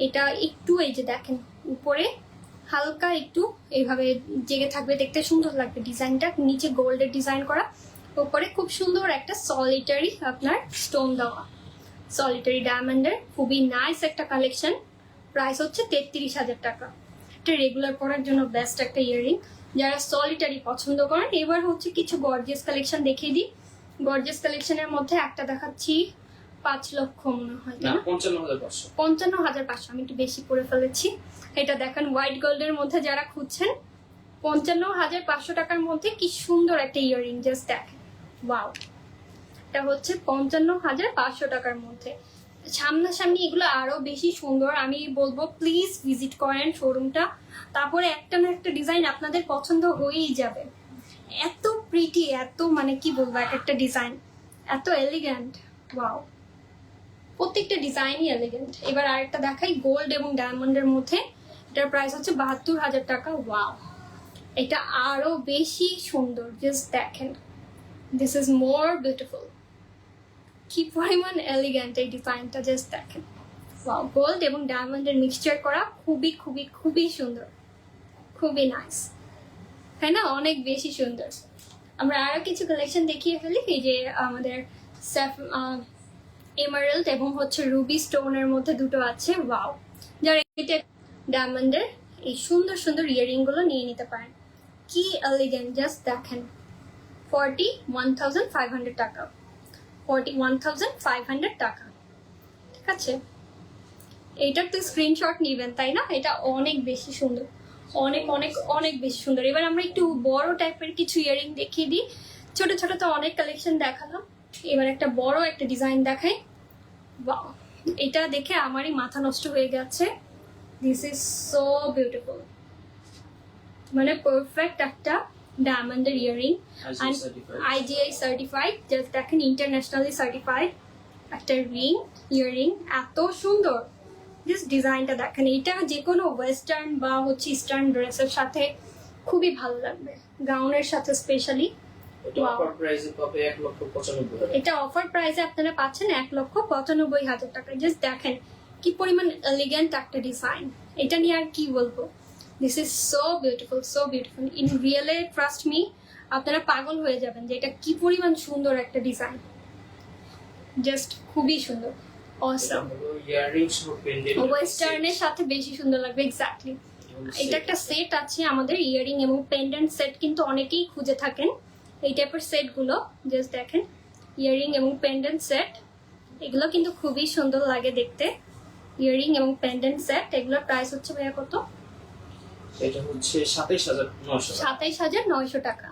এটা একটু এই যে দেখেন উপরে হালকা একটু এইভাবে জেগে থাকবে, দেখতে সুন্দর লাগবে ডিজাইনটা। নিচে গোল্ডের ডিজাইন করা, উপরে খুব সুন্দর একটা সলিটারি আপনার স্টোন দেওয়া, সলিটারি ডায়মন্ডের খুবই নাইস একটা কালেকশন। প্রাইস হচ্ছে 33,000 টাকা। এটা রেগুলার পরার জন্য বেস্ট একটা ইয়াররিং, যারা সলিটারি পছন্দ করেন। এবার হচ্ছে কিছু গর্জিয়াস কালেকশন দেখিয়ে দিই। গর্জিয়াস কালেকশনের মধ্যে একটা দেখাচ্ছি 5 লক্ষ মনে হয়, না, তাই না? 55,500। 55,500, আমি একটু বেশি করে ফেলেছি। এটা দেখেন হোয়াইট গোল্ডের মধ্যে যারা খুঁজছেন, 55,500 টাকার মধ্যে কি সুন্দর একটা ইয়াররিং। জাস্ট দেখেন, ওয়াও, এটা হচ্ছে 55,500 টাকার মধ্যে। সামনাসামনি এগুলো আরো বেশি সুন্দর। আমি বলবো প্লিজ ভিজিট করেন শোরুমটা, তারপরে একটা না একটা ডিজাইন আপনাদের পছন্দ হয়েই যাবে। এত প্রিটি, এত মানে কি বলবো, এক একটা ডিজাইন এত এলিগ্যান্ট। ওয়াও, প্রত্যেকটা ডিজাইনই এলিগেন্ট। এবার আরেকটা দেখাই গোল্ড এবং ডায়মন্ডের মধ্যে, এটার প্রাইস হচ্ছে 72,000 টাকা। ওয়াও, এটা আরো বেশি সুন্দর। জাস্ট দেখেন, দিস ইজ মোর বিউটিফুল, কি পরিমাণ এলিগেন্ট এই ডিজাইনটা। জাস্ট দেখেন, ওয়াও, গোল্ড এবং ডায়মন্ডের মিক্সচার করা, খুবই খুবই খুবই সুন্দর, খুবই নাইস, তাই না? অনেক বেশি সুন্দর। আমরা আরো কিছু কালেকশন দেখিয়ে ফেলি। এই যে আমাদের এমারাল্ড এবং হচ্ছে রুবি স্টোনের মধ্যে দুটো আছে। ওয়াও, যারা এটা ডায়মন্ডের এই সুন্দর সুন্দর ইয়ারিং গুলো নিয়ে নিতে পারেন। কি এলিগেন্ট, জাস্ট দেখেন। 41,500 টাকা, 41,500 টাকা। ঠিক আছে, এইটার তো স্ক্রিনশট নিবেন, তাই না? এটা অনেক বেশি সুন্দর, অনেক অনেক অনেক বেশি সুন্দর। এবার আমরা একটু বড় টাইপের কিছু ইয়ারিং দেখিয়ে দিই। ছোট ছোট তো অনেক কালেকশন দেখালাম, এবার একটা বড় একটা ডিজাইন দেখাই। বাহ, এটা দেখে আমারই মাথা নষ্ট হয়ে গেছে। দিস ইজ সো বিউটিফুল, মানে পারফেক্ট একটা ডায়মন্ডের ইয়ারিং, IGI সার্টিফাইড। জাস্ট দেখেন, ইন্টারন্যাশনালি সার্টিফাইড একটা রিং, ইয়ারিং, এত সুন্দর। জাস্ট ডিজাইনটা দেখেন, এটা যে কোনো ওয়েস্টার্ন বা হচ্ছে ইস্টার্ন ড্রেসের সাথে খুবই ভালো লাগবে, গাউনের সাথে স্পেশালি। এটা অফার প্রাইসে আপনারা পাচ্ছেন 1,95,000 টাকা। জাস্ট দেখেন কি পরিমাণ এলিগেন্ট একটা ডিজাইন, এটা নিয়ে আর কি বলবো। This is so beautiful, so beautiful. In রিয়েলে ট্রাস্ট মি, আপনারা পাগল হয়ে যাবেন যে এটা কি পরিমাণ সুন্দর একটা ডিজাইন। জাস্ট খুবই সুন্দর, অসাম। ওয়েস্টার্নের সাথে বেশি সুন্দর লাগবে, এক্স্যাক্টলি। এটা একটা সেট আছে আমাদের, ইয়ারিং এবং পেন্ডেন্ট সেট কিন্তু অনেকেই খুঁজে থাকেন এই টাইপের সেট গুলো। জাস্ট দেখেন, ইয়ারিং এবং পেন্ডেন্ট সেট, এগুলো কিন্তু খুবই সুন্দর লাগে দেখতে। ইয়ারিং এবং পেন্ডেন্ট সেট, এগুলোর প্রাইস হচ্ছে ভাইয়া কত? এটা হচ্ছে 27,900 টাকা। 27,900 টাকা।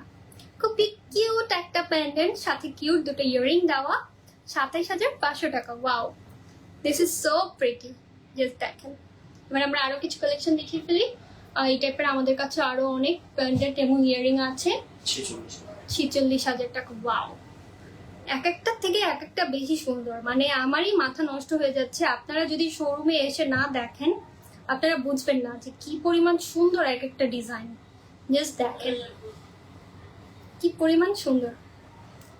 খুবই কিউট একটা পেন্ডেন্ট, সাথে কিউট দুটো ইয়ারিং দেওয়া, 27,500 টাকা। Wow, this is so pretty. Just দেখেন। এবার আমরা আরো কিছু কালেকশন দেখিয়ে ফেলি। এই টাইপের আমাদের কাছে আরো অনেক পেন্ডেন্ট এবং ইয়ারিং আছে। 46,000 টাকা। ওয়াও, এক একটার থেকে এক একটা বেশি সুন্দর, মানে আমারই মাথা নষ্ট হয়ে যাচ্ছে। আপনারা যদি শোরুমে এসে না দেখেন, আপনারা বুঝবেন না যে কি পরিমাণ সুন্দর এক একটা ডিজাইন। জাস্ট দেখেন কি পরিমাণ সুন্দর।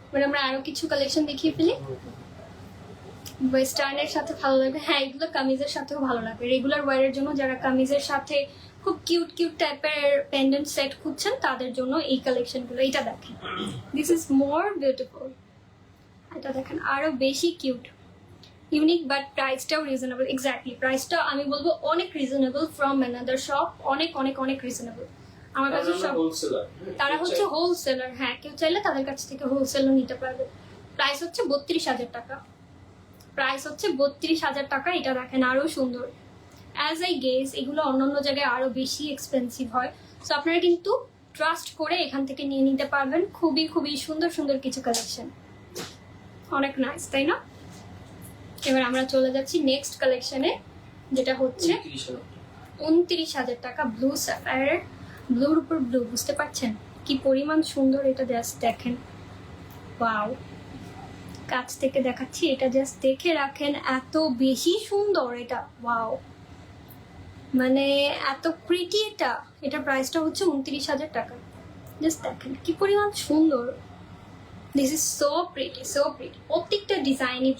এবার আমরা আরো কিছু কালেকশন দেখিয়ে ফেলি। ওয়েস্টার্নের সাথে ভালো লাগবে, হ্যাঁ এগুলো কামিজের সাথেও ভালো লাগবে। রেগুলার ওয়ারের জন্য যারা কামিজের সাথে খুব কিউট কিউট টাইপের পেন্ডেন্ট সেট খুঁজছেন, তাদের জন্য এই কালেকশনগুলো। এটা দেখেন, দিস ইজ মোর বিউটিফুল। এটা দেখেন, আরো বেশি কিউট, ইউনিক, বাট প্রাইসটাও রিজনেবল। এক্স্যাক্টলি, প্রাইসটা আমি বলবো অনেক রিজনেবল ফ্রম অ্যানাদার শপ, অনেক অনেক অনেক রিজনেবল। আমার কাছে সব, তারা হচ্ছে হোলসেলার। হ্যাঁ, কেউ চাইলে তাদের কাছ থেকে হোলসেলও নিতে পারবে। প্রাইস হচ্ছে 32,000 টাকা, প্রাইস হচ্ছে 32,000 টাকা। এটা দেখেন, আরো সুন্দর। অ্যাজ আই গেস এগুলো অন্যান্য জায়গায় আরো বেশি এক্সপেন্সিভ হয়, সো আপনারা কিন্তু ট্রাস্ট করে এখান থেকে নিয়ে নিতে পারবেন। খুবই খুবই সুন্দর সুন্দর কিছু কালেকশন, অনেক নাইস, তাই না? এবার আমরা চলে যাচ্ছি নেক্সট কালেকশনে, যেটা হচ্ছে 29,000 টাকা। ব্লু স্যাফায়ার, ব্লুর উপর ব্লু, বুঝতে পারছেন কি পরিমাণ সুন্দর এটা? জাস্ট দেখেন, ওয়াও। কাছ থেকে দেখাচ্ছি, এটা জাস্ট দেখে রাখেন, এত বেশি সুন্দর এটা। ওয়াও, মানে এত প্রিটি এটা। এটা প্রাইসটা হচ্ছে 29,000 টাকা। জাস্ট দেখেন কি পরিমাণ সুন্দর। This is so pretty, so pretty. প্রত্যেকটা ডিজাইনই।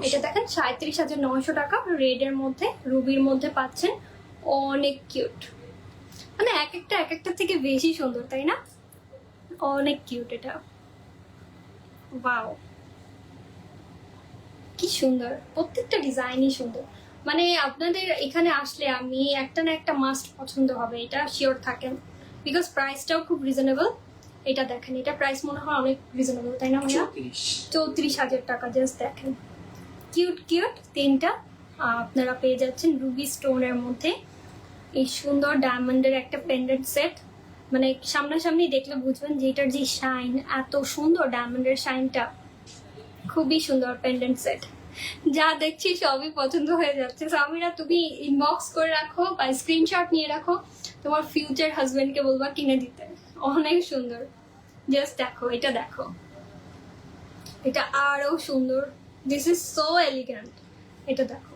এটা দেখেন 37,900 টাকা। রেড এর মধ্যে, রুবির মধ্যে পাচ্ছেন, অনেক কিউট। মানে এক একটা থেকে বেশি সুন্দর, তাই না? অনেক কিউট এটা। ওয়াও, কি সুন্দর, প্রত্যেকটা ডিজাইনই সুন্দর। মানে আপনাদের এখানে আসলে আমি একটা না একটা মাস্ট পছন্দ হবে, এটা শিওর থাকেন, বিকজ প্রাইসটাও খুব রিজনেবল। এটা দেখেন, এটা প্রাইস মনে হয় অনেক রিজনেবল, তাই না ভাইয়া? 34,000 টাকা। জাস্ট দেখেন, কিউট কিউট তিনটা আপনারা পেয়ে যাচ্ছেন রুবি স্টোনের মধ্যে। এই সুন্দর ডায়মন্ডের একটা পেন্ডেন্ট সেট, মানে সামনাসামনি দেখলে বুঝবেন যে এটার যে শাইন, এত সুন্দর ডায়মন্ডের শাইনটা। খুবই সুন্দর পেন্ডেন্ট সেট, যা দেখছি সবই পছন্দ হয়ে যাচ্ছে। সামিরা, তুমি ইনবক্স করে রাখো বা স্ক্রিনশট নিয়ে রাখো, তোমার ফিউচার হাজবেন্ডকে বলবা কিনে দিতে। অনেক সুন্দর। জাস্ট দেখো, এটা দেখো, এটা আরো সুন্দর। This is so elegant. এটা দেখো,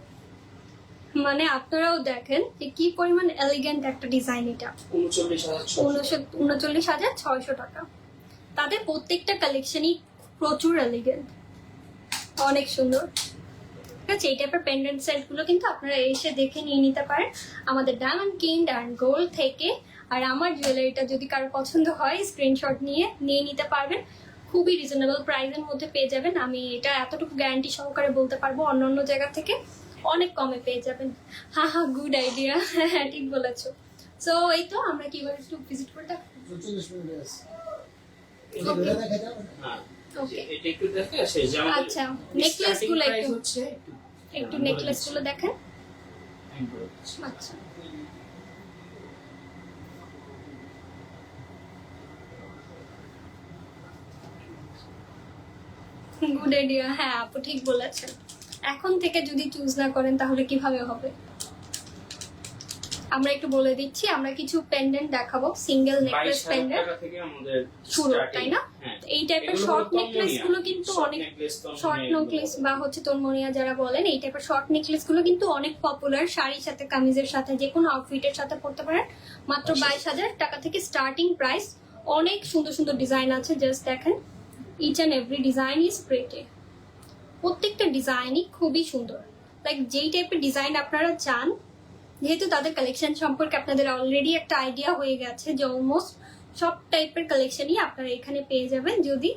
মানে আপনারাও দেখেন যে কি পরিমাণ এলিগেন্ট একটা ডিজাইন এটা। 39,600 টাকা। তাদের প্রত্যেকটা কালেকশনই প্রচুর এলিগেন্ট, অনেক সুন্দর। ঠিক আছে, এই টাইপের পেন্ডেন্ট সেট গুলো কিন্তু আপনারা এসে দেখে নিয়ে নিতে পারেন আমাদের ডায়মন্ড কিং অ্যান্ড গোল্ড থেকে। আর আমার জুয়েলারিটা যদি কারো পছন্দ হয়, স্ক্রিনশট নিয়ে নিতে পারবেন। খুবই রিজনেবল প্রাইসের মধ্যে পেয়ে যাবেন। আমি এটা এতটুকু গ্যারান্টি সহকারে বলতে পারবো, অন্য অন্য জায়গা থেকে অনেক কমে পেয়ে যাবেন। হ্যাঁ হ্যাঁ, গুড আইডিয়া, হ্যাঁ ঠিক বলেছো। সো এই তো আমরা কি এবার একটু ভিজিট করে থাকবো। 40 মিনিট আছে এটা এটা দেখা যাবে হ্যাঁ ওকে এটা একটু দেখে শেষ যে আমাদের আচ্ছা, নেকলেস গুলো starting একটু price হচ্ছে একটু নেকলেস গুলো দেখেন। আমি বলে দিচ্ছি। আচ্ছা গুড আইডিয়া, হ্যাঁ আপু ঠিক বলেছেন। এখন থেকে যদি চুজ না করেন তাহলে কিভাবে হবে। আমরা একটু বলে দিচ্ছি, আমরা কিছু পেন্ডেন্ট দেখাবো, সিঙ্গেল নেকলেস 22,000 পেন্ডেন্ট টাকা থেকে আমাদের শুরু, starting, তাই না? হ্যাঁ। এই টাইপের এগুলো শর্ট হলো নেকলেস তন্মনিয়া। গুলো কিন্তু Short অনেক necklace, তন্মনিয়া শর্ট এগুলো নেকলেস বলে। বা হচ্ছে তন্মনিয়া যারা বলেন, এই টাইপের শর্ট নেকলেস গুলো কিন্তু অনেক পপুলার। শাড়ির সাথে, কামিজের সাথে, যে কোনো আউটফিটের সাথে পরতে পারেন। মাত্র 22,000 টাকা থেকে স্টার্টিং প্রাইস। অনেক সুন্দর সুন্দর ডিজাইন আছে, জাস্ট দেখেন। Each and every design is pretty. প্রত্যেকটা ডিজাইনই খুবই সুন্দর। লাইক যেই টাইপের ডিজাইন আপনারা চান, যেহেতু তাদের কালেকশন সম্পর্কে আপনাদের অলরেডি একটা আইডিয়া হয়ে গেছে যে অলমোস্ট সব টাইপের কালেকশনই আপনারা এখানে পেয়ে যাবেন যদি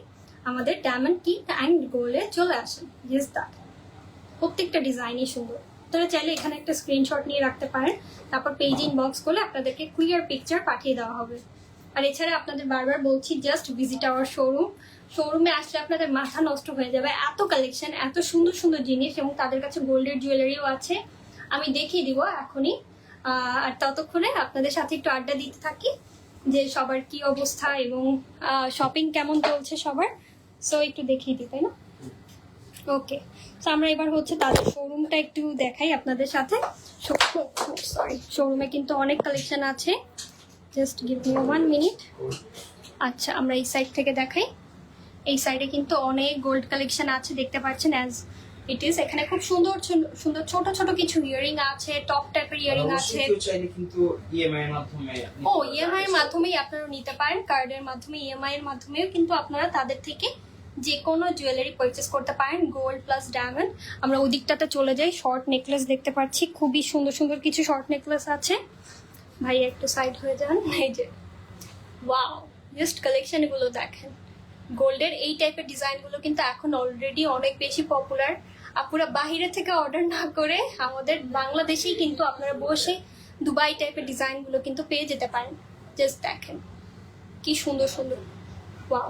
আমাদের ডায়মন্ড কি অ্যান্ড গোল্ডে চলে আসেন। ইয়েস দ্যাট, প্রত্যেকটা ডিজাইনই সুন্দর। তারা চাইলে এখানে একটা স্ক্রিনশট নিয়ে রাখতে পারেন, তারপর পেজ ইনবক্স করলে আপনাদেরকে ক্লিয়ার পিকচার পাঠিয়ে দেওয়া হবে। আর এছাড়া আপনাদের বারবার বলছি, জাস্ট ভিজিট আওয়ার শোরুম। শোরুমে আসলে আপনাদের মাথা নষ্ট হয়ে যাবে, এত কালেকশন, এত সুন্দর সুন্দর জিনিস, এবং তাদের কাছে গোল্ডের জুয়েলারিও আছে। আমি দেখিয়ে দিব এখনই। আর ততক্ষণে আপনাদের সাথে একটু আড্ডা দিতে থাকি যে সবার কি অবস্থা এবং শপিং কেমন চলছে সবার। সো একটু দেখিয়ে দিই, তাই না? ওকে, তো আমরা এবার হচ্ছে তাদের শোরুমটা একটু দেখাই আপনাদের সাথে। সরি, শোরুমে কিন্তু অনেক কালেকশন আছে। Just give me 1 minute. আচ্ছা, আমরা এই সাইড থেকে দেখাই। এই সাইডে কিন্তু অনেক গোল্ড কালেকশন আছে, দেখতে পাচ্ছেন অ্যাজ ইট ইজ। এখানে খুব সুন্দর সুন্দর ছোট ছোট কিছু ইয়ারিং আছে, টপ টাইপের ইয়ারিং আছে। অবশ্যই কেউ চাইলে কিন্তু ইএমআই এর মাধ্যমে ও, ইএমআই এর মাধ্যমেই আপনারা নিতে পারেন, কার্ডের মাধ্যমে, ইএমআই এর মাধ্যমেও কিন্তু আপনারা তাদের থেকে যে কোনো জুয়েলারি পারচেস করতে পারেন, গোল্ড প্লাস ডায়মন্ড। আমরা ওই দিকটাতে চলে যাই। শর্ট নেকলেস দেখতে পাচ্ছি, খুবই সুন্দর সুন্দর কিছু শর্ট নেকলেস আছে। ভাই একটু সাইড হয়ে যান। এই যে ওয়াও, জাস্ট কালেকশন গুলো দেখেন। গোল্ডের এই টাইপের ডিজাইনগুলো কিন্তু এখন অলরেডি অনেক বেশি পপুলার। আপনারা বাইরে থেকে অর্ডার না করে আমাদের বাংলাদেশেই কিন্তু আপনারা বসে দুবাই টাইপের ডিজাইনগুলো কিন্তু পেয়ে যেতে পারেন। জাস্ট দেখেন কি সুন্দর সুন্দর, ওয়াও।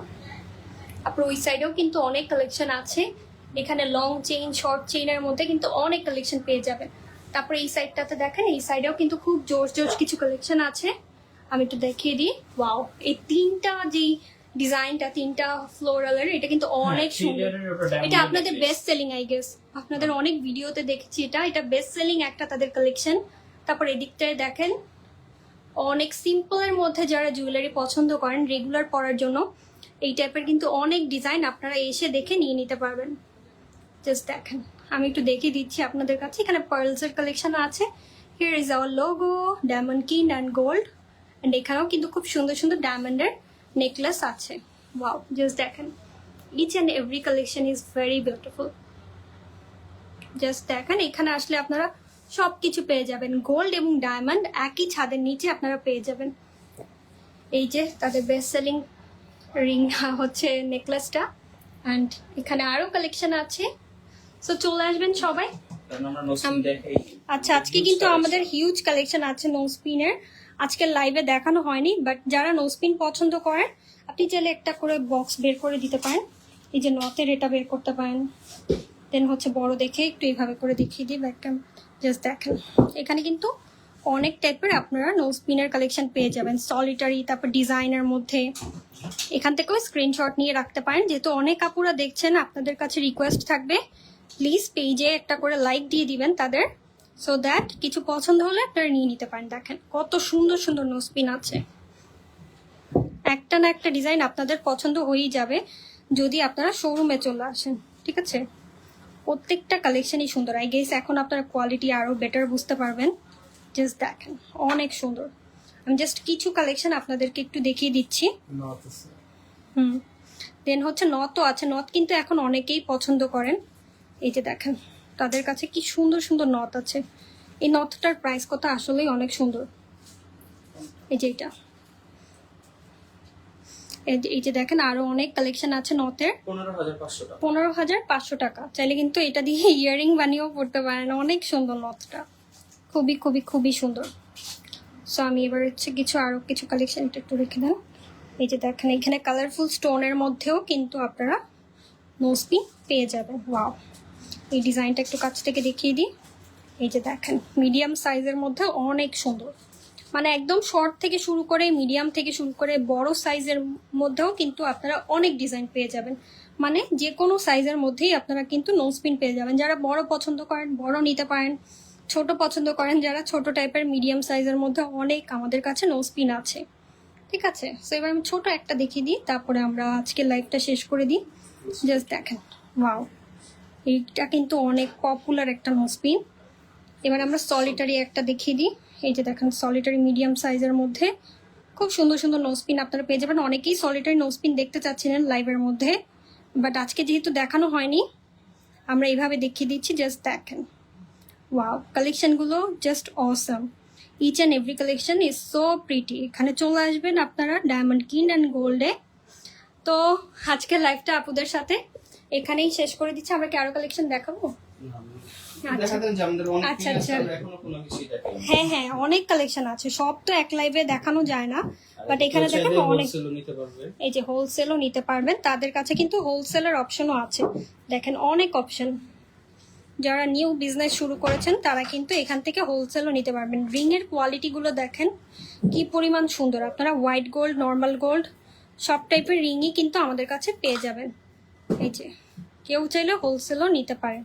আপনার ওই সাইডেও কিন্তু অনেক কালেকশন আছে। এখানে লং চেইন, শর্ট চেইনের মধ্যে কিন্তু অনেক কালেকশন পেয়ে যাবেন। তারপরে এই সাইডটাতে দেখেন, এই সাইডেও কিন্তু খুব জোর জোর কিছু কালেকশন আছে। আমি একটু দেখিয়ে দিই। ওয়াও, এই তিনটা যেই ডিজাইনটা, তিনটা ফ্লোরালের, এটা কিন্তু অনেক সুন্দর। এটা আপনাদের বেস্ট সেলিং, আই গেস আপনাদের অনেক ভিডিওতে দেখেছি। এটা বেস্ট সেলিং একটা তাদের কালেকশন। তারপর এদিকটায় দেখেন, অনেক সিম্পলের মধ্যে যারা জুয়েলারি পছন্দ করেন রেগুলার পরার জন্য, এই টাইপের কিন্তু অনেক ডিজাইন আপনারা এসে দেখে নিয়ে নিতে পারবেন। জাস্ট দেখেন, আমি একটু দেখিয়ে দিচ্ছি আপনাদের কাছে। এখানে পার্লসের কালেকশন আছে। Here is our logo, Diamond King and Gold. And এখানেও কিন্তু খুব সুন্দর সুন্দর ডায়মন্ডের নেকলেস আছে। ওয়াও, জাস্ট দেখেন, each and every collection is very beautiful. Just দেখেন, এখানে আসলে আপনারা সব কিছু পেয়ে যাবেন। গোল্ড এবং ডায়মন্ড একই ছাদের নিচে আপনারা পেয়ে যাবেন। এই যে তাদের বেস্ট সেলিং রিং হচ্ছে নেকলেসটা। অ্যান্ড এখানে আরও কালেকশন আছে। সো চলে আসবেন সবাই। কারণ আমরা নোসপিন দেখাই। আচ্ছা, আজকে কিন্তু আমাদের হিউজ কালেকশন আছে নোসপিনের। আজকে লাইভে দেখানো হয়নি, বাট যারা নোসপিন পছন্দ করেন আপনি চাইলে একটা করে বক্স বের করে দিতে পারেন। এই যে নথের এটা বের করতে পারেন। দেন হচ্ছে বড় দেখে একটু এইভাবে করে দেখিয়ে দিই ব্যাকটা। জাস্ট দেখেন, এখানে কিন্তু অনেক টাইপের আপনারা নোসপিনের কালেকশন পেয়ে যাবেন। সলিটারি, তারপর ডিজাইনের মধ্যে। এখান থেকেও স্ক্রিনশট নিয়ে রাখতে পারেন। যেহেতু অনেক আপুরা দেখছেন, আপনাদের কাছে রিকোয়েস্ট থাকবে প্লিজ পেজে একটা করে লাইক দিয়ে দিবেন তাদের, সো দ্যাট কিছু পছন্দ হলে আপনারা নিয়ে নিতে পারেন। দেখেন কত সুন্দর সুন্দর নোসপিন আছে। একটা না একটা ডিজাইন আপনাদের পছন্দ হয়েই যাবে যদি আপনারা শোরুমে চলে আসেন। ঠিক আছে, প্রত্যেকটা কালেকশনই সুন্দর। আই গেস এখন আপনারা কোয়ালিটি আরও বেটার বুঝতে পারবেন। জাস্ট দেখেন, অনেক সুন্দর। আমি জাস্ট কিছু কালেকশন আপনাদেরকে একটু দেখিয়ে দিচ্ছি। নট আছে দেন হচ্ছে নথও আছে। নথ কিন্তু এখন অনেকেই পছন্দ করেন। এই যে দেখেন, তাদের কাছে কি সুন্দর সুন্দর নথ আছে। এই নথটার প্রাইস কত, আসলেই অনেক সুন্দর। এই যে এই যে দেখেন আরো অনেক কালেকশন আছে নথের। 15,500 টাকা। 15,500 টাকা। চাইলে কিন্তু এটা দিয়ে ইয়ারিং বানিয়েও পড়তে পারেন। অনেক সুন্দর নথটা, খুবই খুবই খুবই সুন্দর। সো আমি এবার হচ্ছে আরো কিছু কালেকশন একটু রেখে দেন। এই যে দেখেন এখানে কালারফুল স্টোনের মধ্যেও কিন্তু আপনারা নোজপিন পেয়ে যাবেন। ওয়াও, এই ডিজাইনটা একটু কাছ থেকে দেখিয়ে দিই। এই যে দেখেন মিডিয়াম সাইজের মধ্যে অনেক সুন্দর, মানে একদম শর্ট থেকে শুরু করে মিডিয়াম থেকে শুরু করে বড় সাইজের মধ্যেও কিন্তু আপনারা অনেক ডিজাইন পেয়ে যাবেন। মানে যে কোনো সাইজের মধ্যেই আপনারা কিন্তু নোজপিন পেয়ে যাবেন। যারা বড় পছন্দ করেন বড় নিতে পারেন, ছোট পছন্দ করেন যারা ছোট টাইপের মিডিয়াম সাইজের মধ্যে অনেক আমাদের কাছে নোজপিন আছে। ঠিক আছে, সো এবার আমি ছোট একটা দেখিয়ে দিই, তারপরে আমরা আজকের লাইভটা শেষ করে দিই। জাস্ট দেখেন, ওয়াও, এইটা কিন্তু অনেক পপুলার একটা নোজপিন। এবার আমরা সলিটারি একটা দেখিয়ে দিই। এই যে দেখেন সলিটারি মিডিয়াম সাইজের মধ্যে খুব সুন্দর সুন্দর নোজপিন আপনারা পেয়ে যাবেন। অনেকেই সলিটারি নোজপিন দেখতে চাচ্ছিলেন লাইভের মধ্যে, বাট আজকে যেহেতু দেখানো হয়নি আমরা এইভাবে দেখিয়ে দিচ্ছি। জাস্ট দেখেন, ওয়াও, কালেকশনগুলো just awesome. Each and every collection is so pretty. এখানে চলে আসবেন আপনারা ডায়মন্ড কিং অ্যান্ড গোল্ডে। তো আজকের লাইভটা আপুদের সাথে এখানেই শেষ করে দিচ্ছি। আমরা কি আরো কালেকশন দেখাবো? দেখাতেন যে আমাদের অনেক আচ্ছা, পিন আচ্ছা। আছে, এখনো কোনো কিছুই দেখাইনি। হ্যাঁ হ্যাঁ, অনেক কালেকশন আছে, সব তো এক লাইভে দেখানো যায় না, বাট এখানে কেউ দেখেন চাইলে অনেক। wholesale-ও নিতে পারবে। এই যে হোলসেলও নিতে পারবেন, তাদের কাছে কিন্তু হোলসেলের অপশনও আছে। দেখেন অনেক অপশন, যারা নিউ বিজনেস শুরু করেছেন তারা কিন্তু এখান থেকে হোলসেলও নিতে পারবেন। রিং এর কোয়ালিটিগুলো দেখেন কি পরিমাণ সুন্দর। আপনারা হোয়াইট গোল্ড, নর্মাল গোল্ড সব টাইপের রিংই কিন্তু আমাদের কাছে পেয়ে যাবেন। এই যে কেউ চাইলে হোলসেলও নিতে পারেন।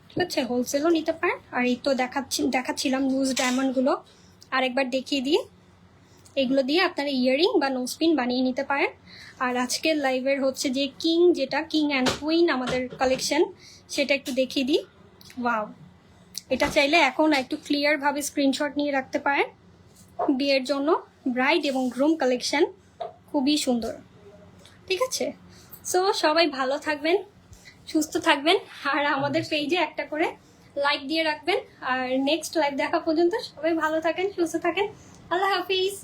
ঠিক আছে, হোলসেলও নিতে পারেন। আর এই তো দেখাচ্ছিলাম লুজ ডায়মন্ডগুলো, আরেকবার দেখিয়ে দিয়ে এগুলো দিয়ে আপনারা ইয়ারিং বা নোজপিন বানিয়ে নিতে পারেন। আর আজকের লাইভের হচ্ছে যে যেটা কিং অ্যান্ড কুইন আমাদের কালেকশন, সেটা একটু দেখিয়ে দিই। ওয়াও, এটা চাইলে এখন একটু ক্লিয়ার ভাবে স্ক্রিনশট নিয়ে রাখতে পারেন। বিয়ের জন্য ব্রাইড এবং গ্রুম কালেকশন খুবই সুন্দর। ঠিক আছে, সো সবাই ভালো থাকবেন, সুস্থ থাকবেন, আর আমাদের পেজে একটা করে লাইক দিয়ে রাখবেন। আর নেক্সট লাইভ দেখা পর্যন্ত সবাই ভালো থাকেন, সুস্থ থাকেন। আল্লাহ হাফিজ।